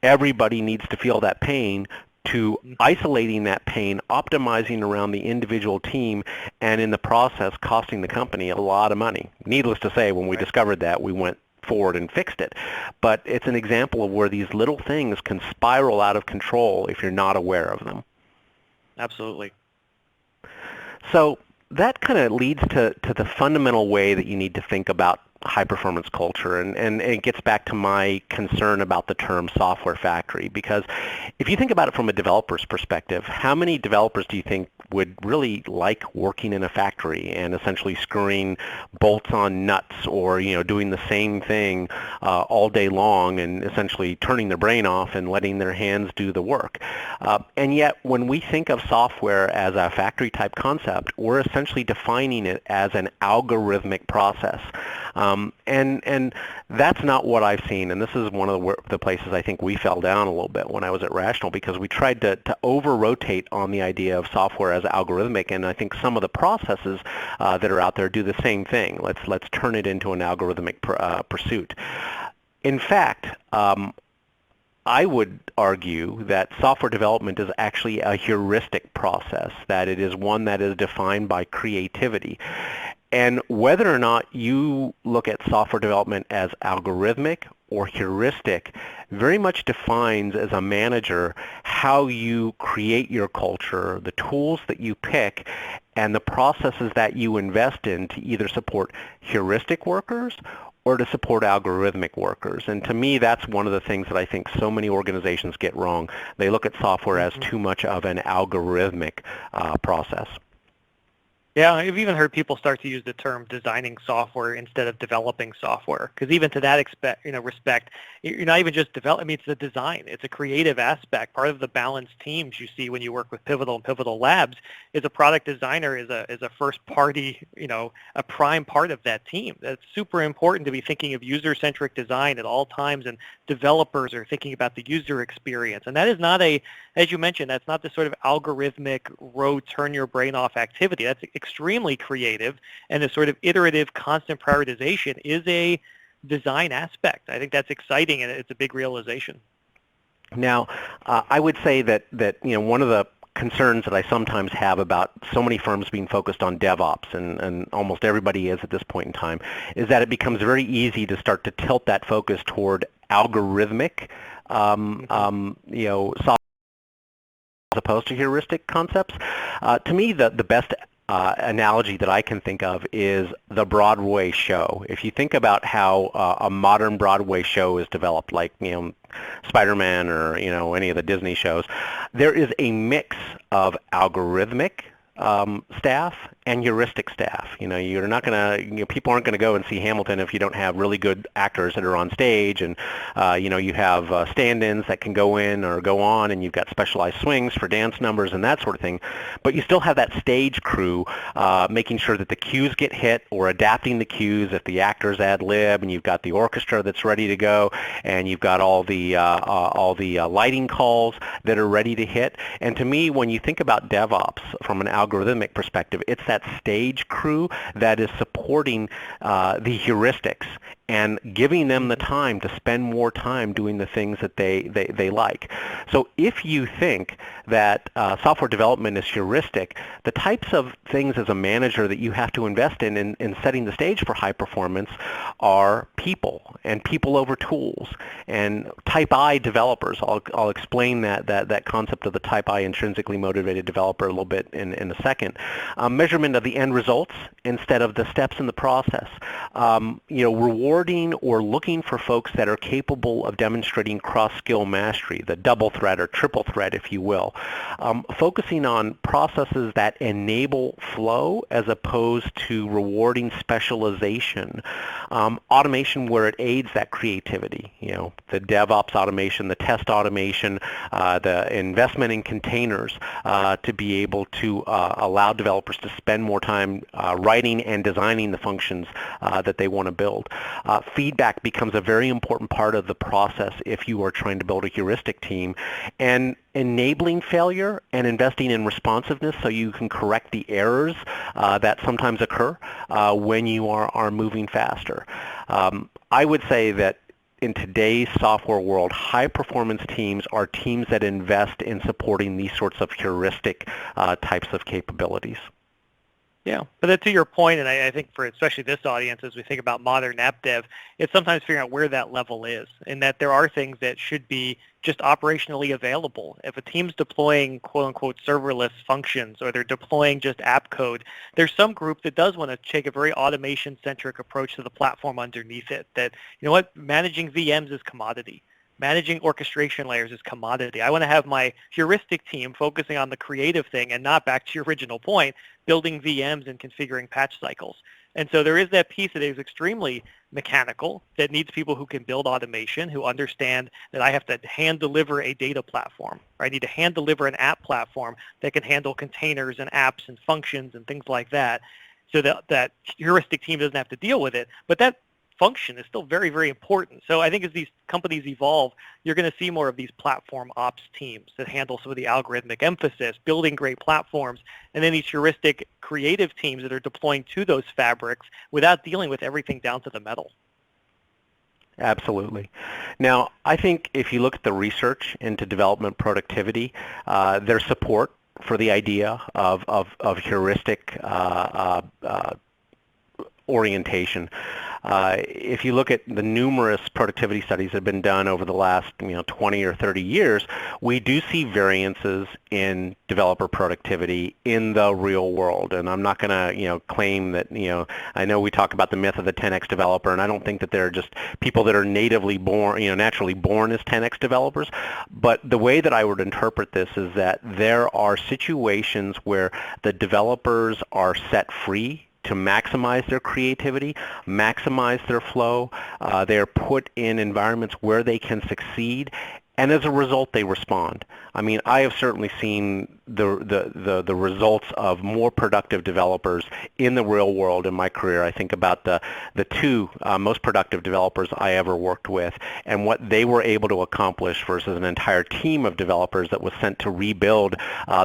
everybody needs to feel that pain, to isolating that pain, optimizing around the individual team, and in the process costing the company a lot of money. Needless to say, when we discovered that, we went forward and fixed it. But it's an example of where these little things can spiral out of control if you're not aware of them. Absolutely. So that kind of leads to the fundamental way that you need to think about high-performance culture, and it gets back to my concern about the term software factory, because if you think about it from a developer's perspective, how many developers do you think would really like working in a factory and essentially screwing bolts on nuts, or doing the same thing all day long and essentially turning their brain off and letting their hands do the work? And yet when we think of software as a factory type concept, we're essentially defining it as an algorithmic process. And that's not what I've seen, and this is one of the places I think we fell down a little bit when I was at Rational, because we tried to over-rotate on the idea of software as algorithmic, and I think some of the processes that are out there do the same thing. Let's turn it into an algorithmic pursuit. In fact, I would argue that software development is actually a heuristic process, that it is one that is defined by creativity. And whether or not you look at software development as algorithmic or heuristic very much defines as a manager how you create your culture, the tools that you pick, and the processes that you invest in to either support heuristic workers or to support algorithmic workers. And to me, that's one of the things that I think so many organizations get wrong. They look at software as too much of an algorithmic process. Yeah, I've even heard people start to use the term designing software instead of developing software, because even to that respect, you're not even just developing. I mean, it's the design. It's a creative aspect. Part of the balanced teams you see when you work with Pivotal and Pivotal Labs is a product designer is a first party, a prime part of that team. That's super important to be thinking of user-centric design at all times, and developers are thinking about the user experience. And that is not as you mentioned, that's not the sort of algorithmic turn your brain off activity. That's extremely creative, and the sort of iterative constant prioritization is a design aspect. I think that's exciting, and it's a big realization. Now, I would say that one of the concerns that I sometimes have about so many firms being focused on DevOps, and almost everybody is at this point in time, is that it becomes very easy to start to tilt that focus toward algorithmic software as opposed to heuristic concepts. To me, the best analogy that I can think of is the Broadway show. If you think about how a modern Broadway show is developed, like Spider-Man or any of the Disney shows, there is a mix of algorithmic staff and heuristic staff. You're not going to, people aren't going to go and see Hamilton if you don't have really good actors that are on stage, and you have stand-ins that can go in or go on, and you've got specialized swings for dance numbers and that sort of thing. But you still have that stage crew making sure that the cues get hit or adapting the cues if the actors ad lib, and you've got the orchestra that's ready to go, and you've got all the lighting calls that are ready to hit. And to me, when you think about DevOps from an algorithmic perspective, it's that stage crew that is supporting the heuristics and giving them the time to spend more time doing the things that they like. So if you think that software development is heuristic, the types of things as a manager that you have to invest in setting the stage for high performance are people, and people over tools, and type I developers. I'll explain that concept of the type I intrinsically motivated developer a little bit in a second. Measurement of the end results instead of the steps in the process. Rewarding or looking for folks that are capable of demonstrating cross-skill mastery, the double threat or triple threat, if you will. Focusing on processes that enable flow as opposed to rewarding specialization. Automation where it aids that creativity. The DevOps automation, the test automation, the investment in containers to be able to allow developers to spend more time writing and designing the functions that they want to build. Feedback becomes a very important part of the process if you are trying to build a heuristic team, and enabling failure and investing in responsiveness so you can correct the errors that sometimes occur when you are moving faster. I would say that in today's software world, high-performance teams are teams that invest in supporting these sorts of heuristic types of capabilities. Yeah, but to your point, and I think for especially this audience, as we think about modern app dev, it's sometimes figuring out where that level is, and that there are things that should be just operationally available. If a team's deploying quote-unquote serverless functions, or they're deploying just app code, there's some group that does want to take a very automation-centric approach to the platform underneath it, that, managing VMs is commodity. Managing orchestration layers is commodity. I want to have my heuristic team focusing on the creative thing and not, back to your original point, building VMs and configuring patch cycles. And so there is that piece that is extremely mechanical, that needs people who can build automation, who understand that I have to hand deliver a data platform, or I need to hand deliver an app platform that can handle containers and apps and functions and things like that, so that heuristic team doesn't have to deal with it. But that function is still very, very important. So I think as these companies evolve, you're going to see more of these platform ops teams that handle some of the algorithmic emphasis, building great platforms, and then these heuristic creative teams that are deploying to those fabrics without dealing with everything down to the metal. Absolutely. Now, I think if you look at the research into development productivity, there's support for the idea of heuristic orientation. If you look at the numerous productivity studies that have been done over the last 20 or 30 years, we do see variances in developer productivity in the real world. And I'm not going to claim that, I know we talk about the myth of the 10x developer, and I don't think that they're just people that are natively born, naturally born as 10x developers. But the way that I would interpret this is that there are situations where the developers are set free to maximize their creativity, maximize their flow. They're put in environments where they can succeed, and as a result, they respond. I mean, I have certainly seen the results of more productive developers in the real world in my career. I think about the two most productive developers I ever worked with and what they were able to accomplish versus an entire team of developers that was sent to rebuild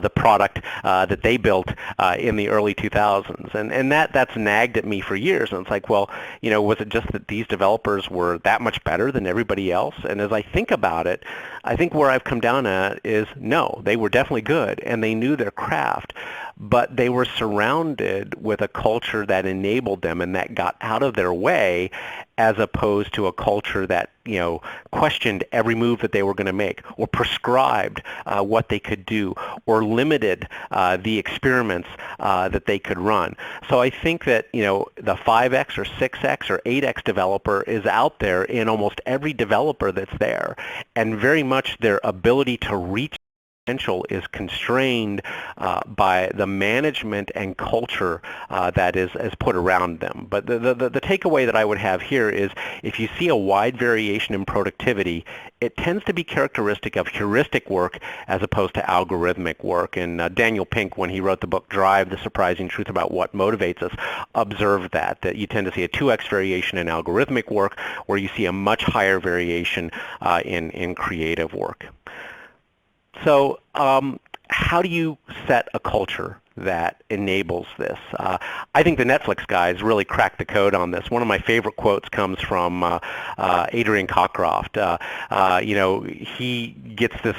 the product that they built in the early 2000s. And that's nagged at me for years. And it's like, well, was it just that these developers were that much better than everybody else? And as I think about it, I think where I've come down at is no, they were definitely good and they knew their craft, but they were surrounded with a culture that enabled them and that got out of their way, as opposed to a culture that questioned every move that they were going to make, or prescribed what they could do, or limited the experiments that they could run. So I think that the 5x or 6x or 8x developer is out there in almost every developer that's there, and very much their ability to reach potential is constrained by the management and culture that is put around them. But the takeaway that I would have here is if you see a wide variation in productivity, it tends to be characteristic of heuristic work as opposed to algorithmic work. And Daniel Pink, when he wrote the book Drive, The Surprising Truth About What Motivates Us, observed that you tend to see a 2x variation in algorithmic work, where you see a much higher variation in creative work. So how do you set a culture that enables this? I think the Netflix guys really cracked the code on this. One of my favorite quotes comes from Adrian Cockcroft. He gets this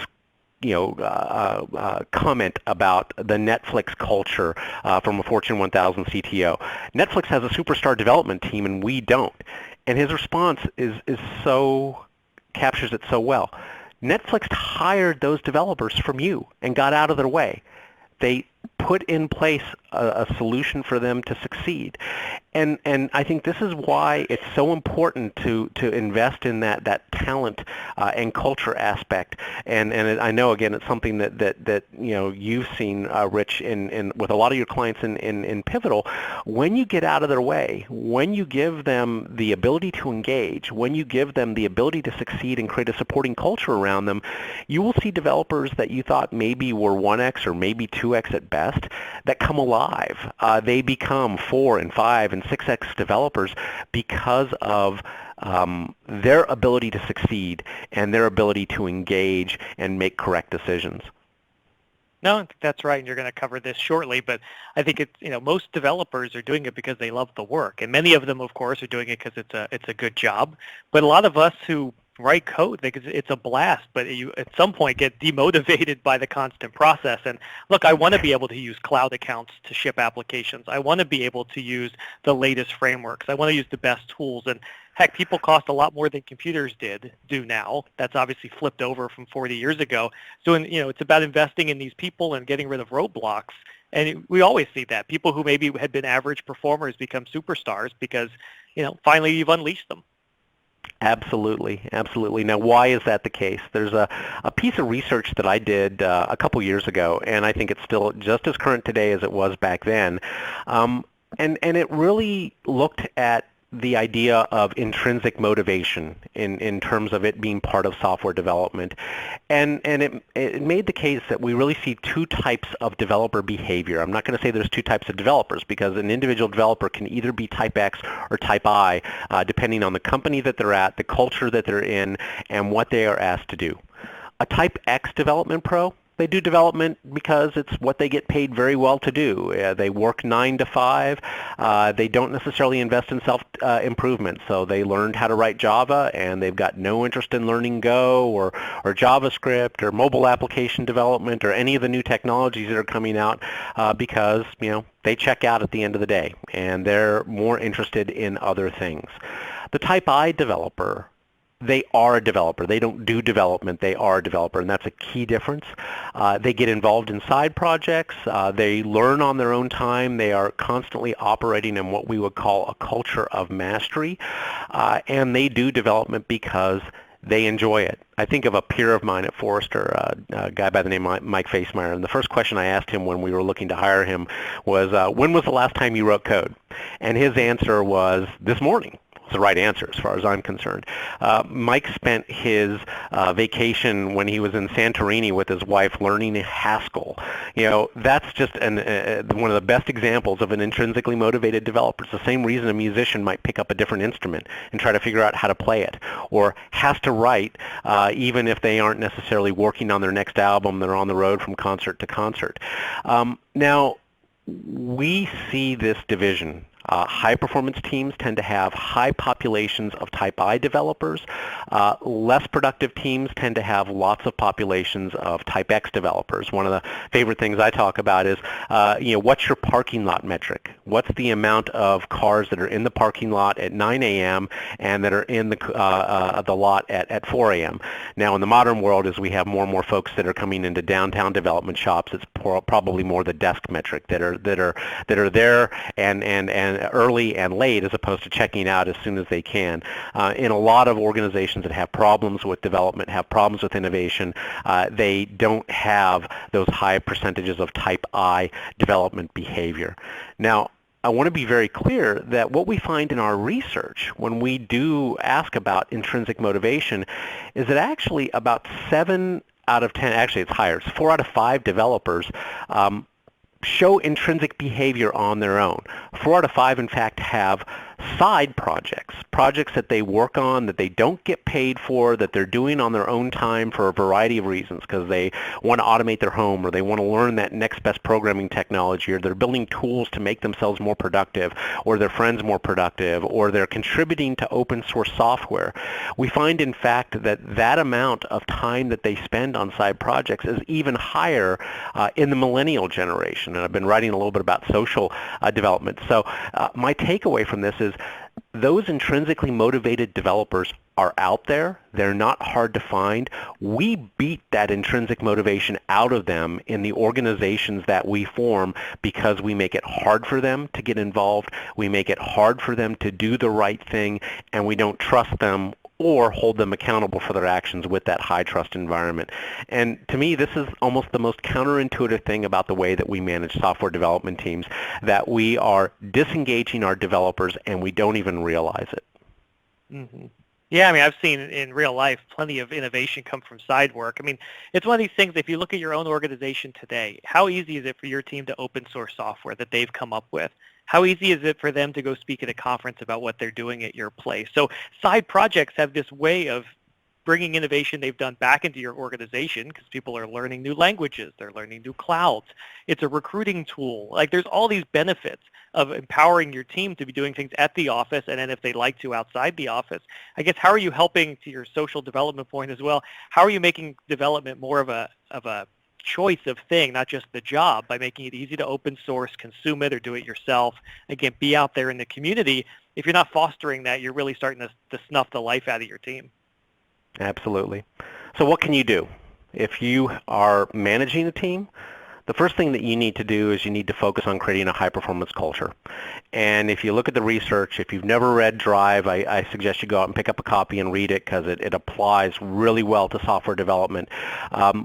comment about the Netflix culture from a Fortune 1000 CTO. Netflix has a superstar development team and we don't. And his response captures it so well. Netflix hired those developers from you and got out of their way. They put in place a solution for them to succeed. And I think this is why it's so important to invest in that talent and culture aspect. And I know, again, it's something that you've seen, Rich, in with a lot of your clients in Pivotal. When you get out of their way, when you give them the ability to engage, when you give them the ability to succeed and create a supporting culture around them, you will see developers that you thought maybe were 1x or maybe 2x at best that come alive. They become 4 and 5 and 6x developers because of their ability to succeed and their ability to engage and make correct decisions. No, I think that's right, and you're going to cover this shortly, but I think it's, most developers are doing it because they love the work, and many of them, of course, are doing it because it's a good job, but a lot of us who write code because it's a blast, but you at some point get demotivated by the constant process. And look, I want to be able to use cloud accounts to ship applications. I want to be able to use the latest frameworks. I want to use the best tools. And heck, people cost a lot more than computers do now. That's obviously flipped over from 40 years ago. So, it's about investing in these people and getting rid of roadblocks. And we always see that. People who maybe had been average performers become superstars because, finally you've unleashed them. Absolutely, absolutely. Now, why is that the case? There's a piece of research that I did a couple years ago, and I think it's still just as current today as it was back then. And it really looked at the idea of intrinsic motivation in terms of it being part of software development. And it made the case that we really see two types of developer behavior. I'm not going to say there's two types of developers, because an individual developer can either be type X or type I, depending on the company that they're at, the culture that they're in, and what they are asked to do. A type X development pro, they do development because it's what they get paid very well to do. They work 9 to 5. They don't necessarily invest in self-improvement. So they learned how to write Java, and they've got no interest in learning Go or JavaScript or mobile application development or any of the new technologies that are coming out, because they check out at the end of the day, and they're more interested in other things. The type I developer, they are a developer. They don't do development. They are a developer, and that's a key difference. They get involved in side projects. They learn on their own time. They are constantly operating in what we would call a culture of mastery, and they do development because they enjoy it. I think of a peer of mine at Forrester, a guy by the name of Mike Facemeyer, and the first question I asked him when we were looking to hire him was, when was the last time you wrote code? And his answer was, this morning. It's the right answer as far as I'm concerned. Mike spent his vacation when he was in Santorini with his wife learning Haskell. That's just one of the best examples of an intrinsically motivated developer. It's the same reason a musician might pick up a different instrument and try to figure out how to play it, or has to write, even if they aren't necessarily working on their next album. They're on the road from concert to concert. Now, we see this division. High-performance teams tend to have high populations of type I developers. Less productive teams tend to have lots of populations of type X developers. One of the favorite things I talk about is, what's your parking lot metric? What's the amount of cars that are in the parking lot at 9 a.m. and that are in the lot at 4 a.m.? Now, in the modern world, as we have more and more folks that are coming into downtown development shops, it's probably more the desk metric that are there and early and late, as opposed to checking out as soon as they can. In a lot of organizations that have problems with development, have problems with innovation, they don't have those high percentages of type I development behavior. Now, I want to be very clear that what we find in our research when we do ask about intrinsic motivation is that actually about 7 out of 10, actually it's higher, it's 4 out of 5 developers show intrinsic behavior on their own. 4 out of 5, in fact, have side projects that they work on that they don't get paid for, that they're doing on their own time for a variety of reasons, because they want to automate their home, or they want to learn that next best programming technology, or they're building tools to make themselves more productive, or their friends more productive, or they're contributing to open source software. We find, in fact, that amount of time that they spend on side projects is even higher in the millennial generation. And I've been writing a little bit about social development. So my takeaway from this is those intrinsically motivated developers are out there. They're not hard to find. We beat that intrinsic motivation out of them in the organizations that we form because we make it hard for them to get involved. We make it hard for them to do the right thing, and we don't trust them or hold them accountable for their actions with that high trust environment. And to me, this is almost the most counterintuitive thing about the way that we manage software development teams, that we are disengaging our developers and we don't even realize it. Mm-hmm. Yeah, I've seen in real life plenty of innovation come from side work. It's one of these things, if you look at your own organization today, how easy is it for your team to open source software that they've come up with? How easy is it for them to go speak at a conference about what they're doing at your place? So side projects have this way of bringing innovation they've done back into your organization, because people are learning new languages, they're learning new clouds. It's a recruiting tool. There's all these benefits of empowering your team to be doing things at the office, and then if they like to outside the office. I guess, how are you helping, to your social development point as well, how are you making development more of a choice of thing, not just the job, by making it easy to open source, consume it, or do it yourself? Again, be out there in the community. If you're not fostering that, you're really starting to snuff the life out of your team. Absolutely. So what can you do? If you are managing a team, the first thing that you need to do is you need to focus on creating a high-performance culture. And if you look at the research, if you've never read Drive, I suggest you go out and pick up a copy and read it, because it applies really well to software development.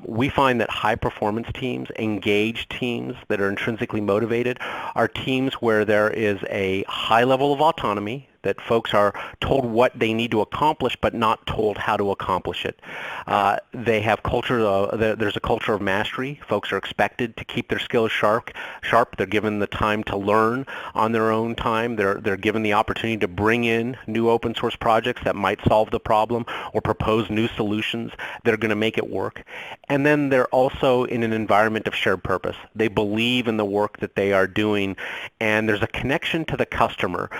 We find that high-performance teams, engaged teams that are intrinsically motivated, are teams where there is a high level of autonomy. that folks are told what they need to accomplish but not told how to accomplish it. They have there's a culture of mastery. Folks are expected to keep their skills sharp. They're given the time to learn on their own time. They're given the opportunity to bring in new open source projects that might solve the problem or propose new solutions that are going to make it work. And then they're also in an environment of shared purpose. They believe in the work that they are doing, and there's a connection to the customer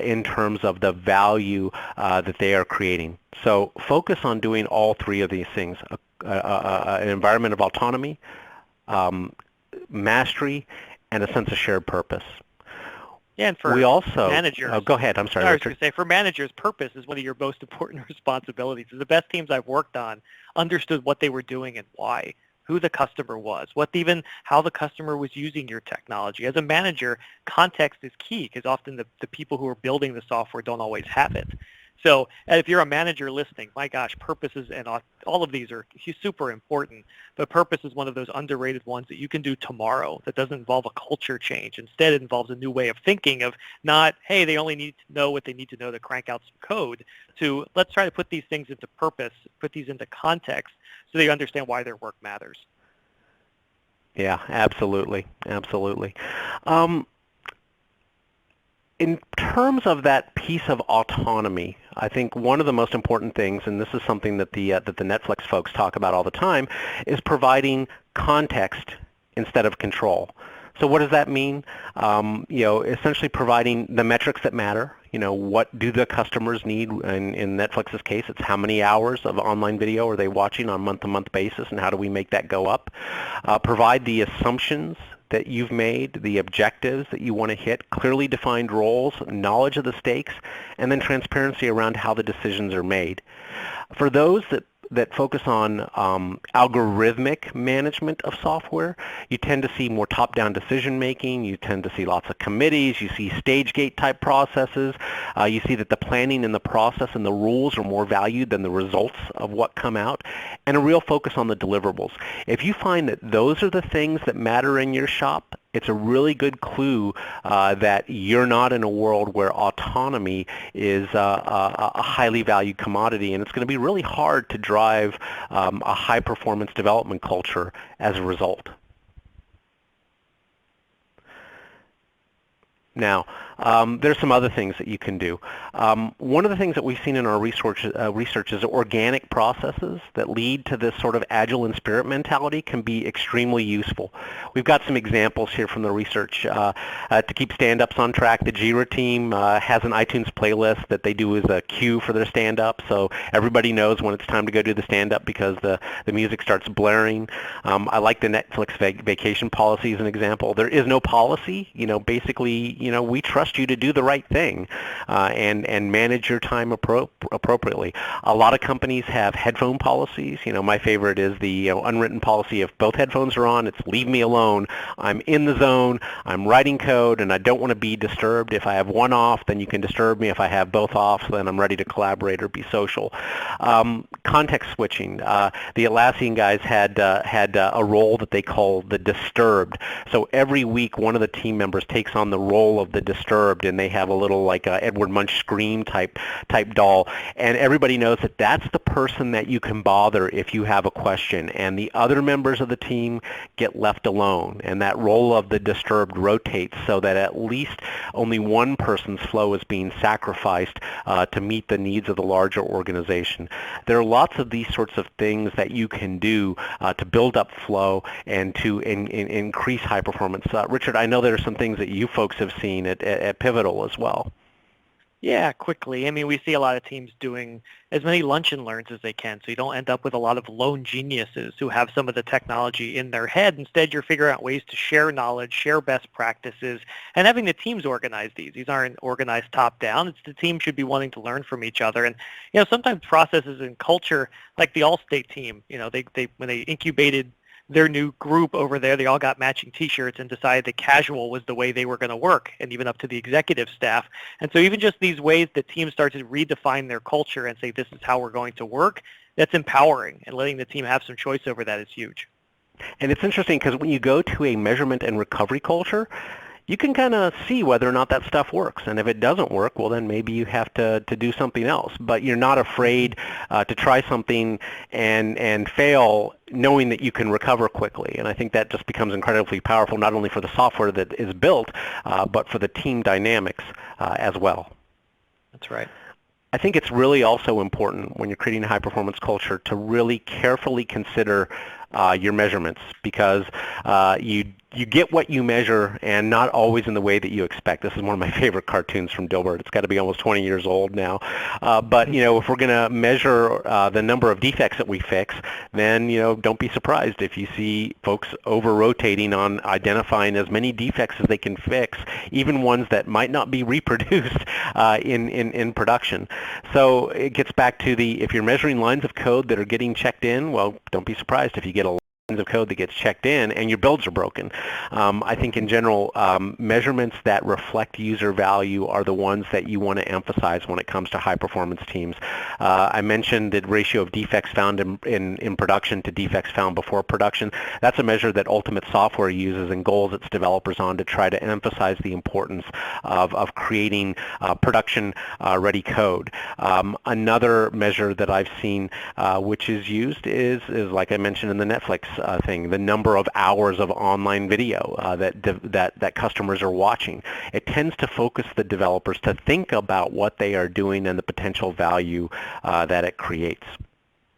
in terms of the value that they are creating. So focus on doing all three of these things: an environment of autonomy, mastery, and a sense of shared purpose. Yeah, and for managers. Go ahead. I'm sorry, I was Richard. going to say, for managers, purpose is one of your most important responsibilities. The best teams I've worked on understood what they were doing and why, who the customer was, how the customer was using your technology. As a manager, context is key because often the people who are building the software don't always have it. So if you're a manager listening, my gosh, purposes and all of these are super important, but purpose is one of those underrated ones that you can do tomorrow that doesn't involve a culture change. Instead, it involves a new way of thinking of not, hey, they only need to know what they need to know to crank out some code, to let's try to put these things into purpose, put these into context so they understand why their work matters. Yeah, absolutely. Absolutely. In terms of that piece of autonomy, I think one of the most important things, and this is something that the Netflix folks talk about all the time, is providing context instead of control. So what does that mean? Essentially providing the metrics that matter. What do the customers need? In Netflix's case, it's how many hours of online video are they watching on a month-to-month basis, and how do we make that go up? Provide the assumptions that you've made, the objectives that you want to hit, clearly defined roles, knowledge of the stakes, and then transparency around how the decisions are made. For those that focus on algorithmic management of software, you tend to see more top-down decision-making. You tend to see lots of committees. You see stage-gate type processes. You see that the planning and the process and the rules are more valued than the results of what come out, and a real focus on the deliverables. If you find that those are the things that matter in your shop, it's a really good clue that you're not in a world where autonomy is a highly valued commodity, and it's going to be really hard to drive a high-performance development culture as a result. Now, there's some other things that you can do. One of the things that we've seen in our research is organic processes that lead to this sort of agile in spirit mentality can be extremely useful. We've got some examples here from the research. To keep stand-ups on track, the Jira team has an iTunes playlist that they do as a cue for their stand-up, so everybody knows when it's time to go do the stand-up because the music starts blaring. I like the Netflix vacation policy as an example. There is no policy. Basically, we trust you to do the right thing and manage your time appropriately. A lot of companies have headphone policies. My favorite is the unwritten policy: if both headphones are on, it's leave me alone. I'm in the zone. I'm writing code, and I don't want to be disturbed. If I have one off, then you can disturb me. If I have both off, then I'm ready to collaborate or be social. Context switching. The Atlassian guys had a role that they call the disturbed. So every week, one of the team members takes on the role of the disturbed, and they have a little like Edward Munch Scream type doll, and everybody knows that that's the person that you can bother if you have a question, and the other members of the team get left alone, and that role of the disturbed rotates so that at least only one person's flow is being sacrificed to meet the needs of the larger organization. There are lots of these sorts of things that you can do to build up flow and to increase high performance. Richard, I know there are some things that you folks have seen at Pivotal as well. Yeah, quickly. I mean, we see a lot of teams doing as many lunch and learns as they can, so you don't end up with a lot of lone geniuses who have some of the technology in their head. Instead, you're figuring out ways to share knowledge, share best practices, and having the teams organize these. These aren't organized top-down. It's the team should be wanting to learn from each other. And sometimes processes and culture, like the Allstate team, they when they incubated their new group over there, they all got matching T-shirts and decided that casual was the way they were going to work, and even up to the executive staff. And so even just these ways that teams start to redefine their culture and say, this is how we're going to work, that's empowering, and letting the team have some choice over that is huge. And it's interesting because when you go to a measurement and recovery culture, you can kind of see whether or not that stuff works. And if it doesn't work, well, then maybe you have to do something else. But you're not afraid to try something and fail, knowing that you can recover quickly. And I think that just becomes incredibly powerful, not only for the software that is built, but for the team dynamics as well. That's right. I think it's really also important when you're creating a high-performance culture to really carefully consider your measurements, because you get what you measure, and not always in the way that you expect. This is one of my favorite cartoons from Dilbert. It's got to be almost 20 years old now. But if we're going to measure the number of defects that we fix, then don't be surprised if you see folks over-rotating on identifying as many defects as they can fix, even ones that might not be reproduced in production. So it gets back to if you're measuring lines of code that are getting checked in, well, don't be surprised if you get a lines of code that gets checked in and your builds are broken. I think in general, measurements that reflect user value are the ones that you want to emphasize when it comes to high-performance teams. I mentioned the ratio of defects found in production to defects found before production. That's a measure that Ultimate Software uses and goals its developers on to try to emphasize the importance of creating production-ready code. Another measure that I've seen which is used is like I mentioned in the Netflix thing, the number of hours of online video that customers are watching. It tends to focus the developers to think about what they are doing and the potential value that it creates.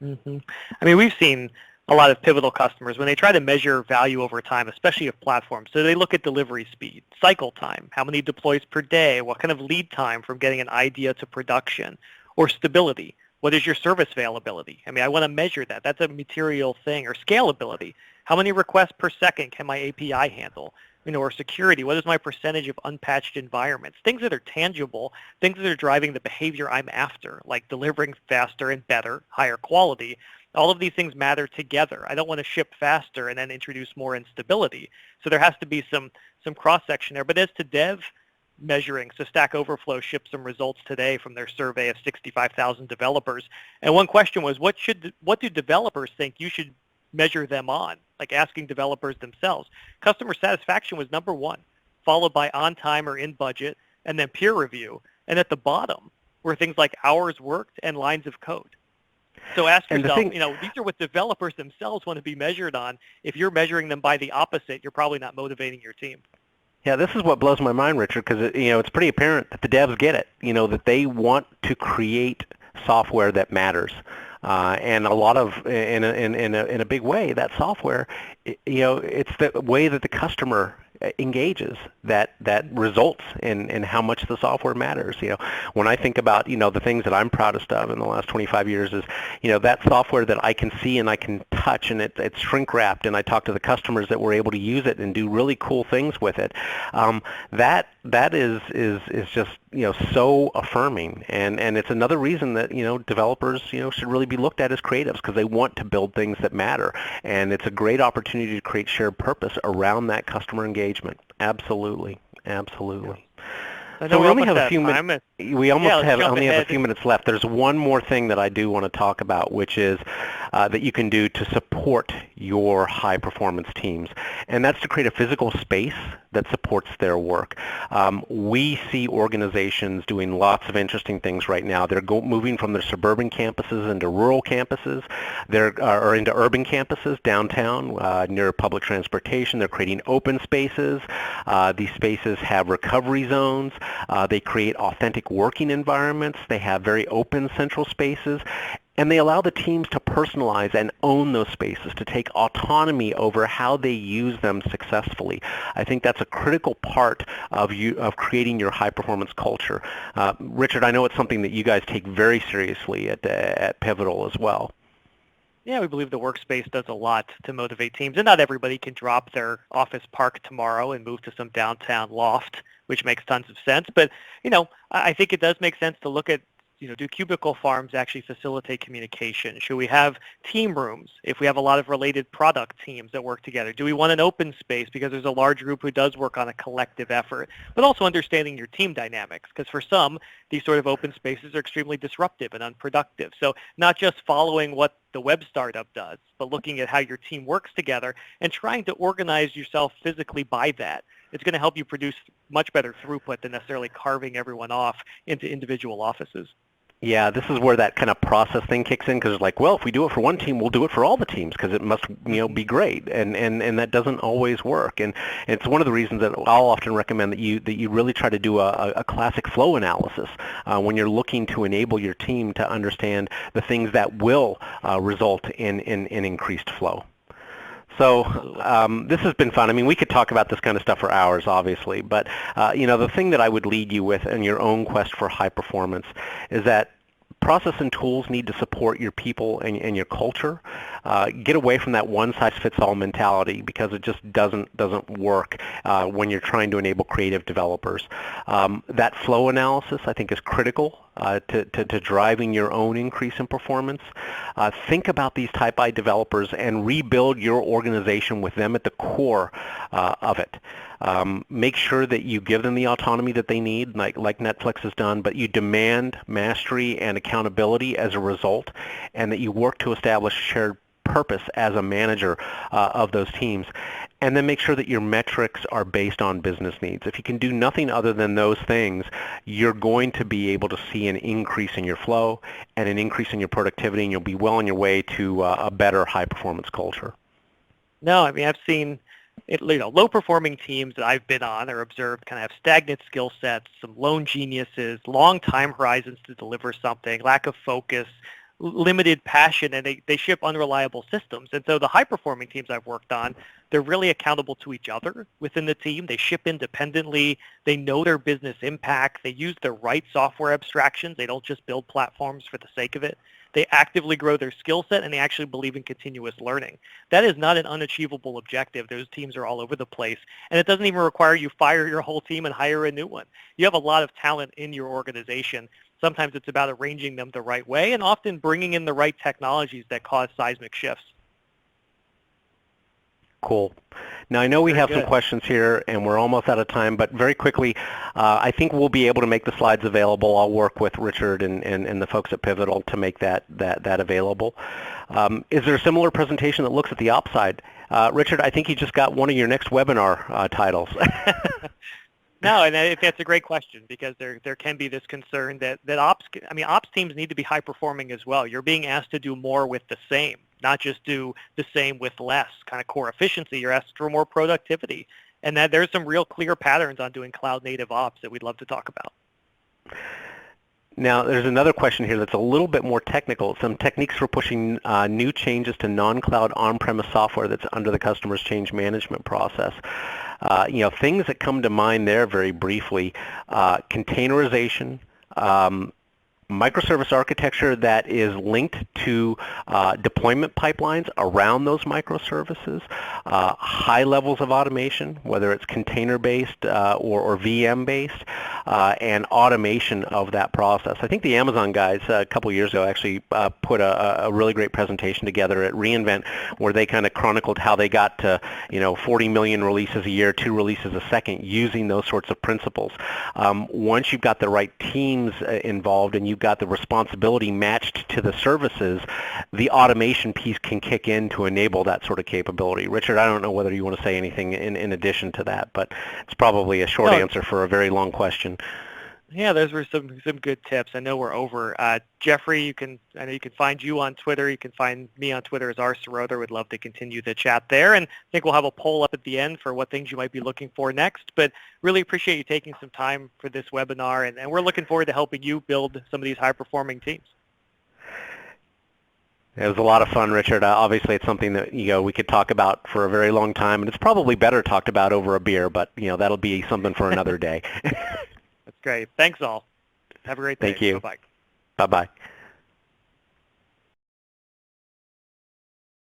Mm-hmm. I mean, we've seen a lot of pivotal customers when they try to measure value over time, especially of platforms. So they look at delivery speed, cycle time, how many deploys per day, what kind of lead time from getting an idea to production, or stability. What is your service availability? I mean, I want to measure that. That's a material thing. Or scalability. How many requests per second can my API handle? Or security. What is my percentage of unpatched environments? Things that are tangible, things that are driving the behavior I'm after, like delivering faster and better, higher quality. All of these things matter together. I don't want to ship faster and then introduce more instability. So there has to be some cross-section there. But as to dev measuring, so Stack Overflow shipped some results today from their survey of 65,000 developers. And one question was, what do developers think you should measure them on? Like asking developers themselves. Customer satisfaction was number one, followed by on time or in budget, and then peer review. And at the bottom were things like hours worked and lines of code. So ask yourself, these are what developers themselves want to be measured on. If you're measuring them by the opposite, you're probably not motivating your team. Yeah, this is what blows my mind, Richard, because it's pretty apparent that the devs get it. That they want to create software that matters, and a lot of in a big way that software, it's the way that the customer engages that results in how much the software matters. When I think about the things that I'm proudest of in the last 25 years is that software that I can see and I can touch, and it's shrink wrapped, and I talk to the customers that were able to use it and do really cool things with it. That is just so affirming, and it's another reason that developers should really be looked at as creatives, because they want to build things that matter, and it's a great opportunity to create shared purpose around that customer engagement. Absolutely. So we only have a few minutes. We only have a few minutes left. There's one more thing that I do want to talk about, which is that you can do to support your high-performance teams, and that's to create a physical space that supports their work. We see organizations doing lots of interesting things right now. They're moving from their suburban campuses into rural campuses, or into urban campuses downtown near public transportation. They're creating open spaces. These spaces have recovery zones. They create authentic working environments. They have very open central spaces. And they allow the teams to personalize and own those spaces, to take autonomy over how they use them successfully. I think that's a critical part of creating your high-performance culture. Richard, I know it's something that you guys take very seriously at Pivotal as well. Yeah, we believe the workspace does a lot to motivate teams, and not everybody can drop their office park tomorrow and move to some downtown loft, which makes tons of sense. But, I think it does make sense to look at, do cubicle farms actually facilitate communication? Should we have team rooms if we have a lot of related product teams that work together? Do we want an open space because there's a large group who does work on a collective effort? But also understanding your team dynamics, because for some, these sort of open spaces are extremely disruptive and unproductive. So not just following what the web startup does, but looking at how your team works together and trying to organize yourself physically by that. it's going to help you produce much better throughput than necessarily carving everyone off into individual offices. Yeah, this is where that kind of process thing kicks in, because it's like, well, if we do it for one team, we'll do it for all the teams because it must, be great, and that doesn't always work. And it's one of the reasons that I'll often recommend that you really try to do a classic flow analysis when you're looking to enable your team to understand the things that will result in increased flow. So this has been fun. I mean, we could talk about this kind of stuff for hours, obviously, but the thing that I would lead you with in your own quest for high performance is that process and tools need to support your people and your culture. Get away from that one-size-fits-all mentality, because it just doesn't work when you're trying to enable creative developers. That flow analysis, I think, is critical to driving your own increase in performance. Think about these Type I developers and rebuild your organization with them at the core of it. Make sure that you give them the autonomy that they need, like Netflix has done, but you demand mastery and accountability as a result, and that you work to establish shared purpose as a manager of those teams. And then make sure that your metrics are based on business needs. If you can do nothing other than those things, you're going to be able to see an increase in your flow and an increase in your productivity, and you'll be well on your way to a better high-performance culture. No, I mean, I've seen low-performing teams that I've been on or observed kind of have stagnant skill sets, some lone geniuses, long time horizons to deliver something, lack of focus, limited passion, and they ship unreliable systems. And so the high-performing teams I've worked on, they're really accountable to each other within the team. They ship independently. They know their business impact. They use the right software abstractions. They don't just build platforms for the sake of it. They actively grow their skill set, and they actually believe in continuous learning. That is not an unachievable objective. Those teams are all over the place, and it doesn't even require you fire your whole team and hire a new one. You have a lot of talent in your organization. Sometimes it's about arranging them the right way, and often bringing in the right technologies that cause seismic shifts. Cool. Now, I know we have Very some questions here, and we're almost out of time, but very quickly, I think we'll be able to make the slides available. I'll work with Richard and the folks at Pivotal to make that available. Is there a similar presentation that looks at the ops side? Richard, I think you just got one of your next webinar titles. No, and that's a great question, because there can be this concern that ops teams need to be high performing as well. You're being asked to do more with the same, not just do the same with less, kind of core efficiency. You're asked for more productivity, and that there's some real clear patterns on doing cloud native ops that we'd love to talk about. Now, there's another question here that's a little bit more technical. Some techniques for pushing new changes to non-cloud on-premise software that's under the customer's change management process. Things that come to mind there very briefly, containerization, microservice architecture that is linked to deployment pipelines around those microservices, high levels of automation, whether it's container-based or VM-based, and automation of that process. I think the Amazon guys a couple years ago actually put a really great presentation together at reInvent, where they kind of chronicled how they got to 40 million releases a year, 2 releases a second, using those sorts of principles. Once you've got the right teams involved and you've got the responsibility matched to the services, the automation piece can kick in to enable that sort of capability. Richard, I don't know whether you want to say anything in addition to that, but it's probably a short answer for a very long question. Yeah, those were some good tips. I know we're over. Jeffrey, I know you can find you on Twitter. You can find me on Twitter as Seroter. We'd love to continue the chat there. And I think we'll have a poll up at the end for what things you might be looking for next. But really appreciate you taking some time for this webinar. And we're looking forward to helping you build some of these high-performing teams. It was a lot of fun, Richard. Obviously, it's something that we could talk about for a very long time, and it's probably better talked about over a beer. But that'll be something for another day. That's great. Thanks all. Have a great day. Thank you. Bye-bye. Bye-bye.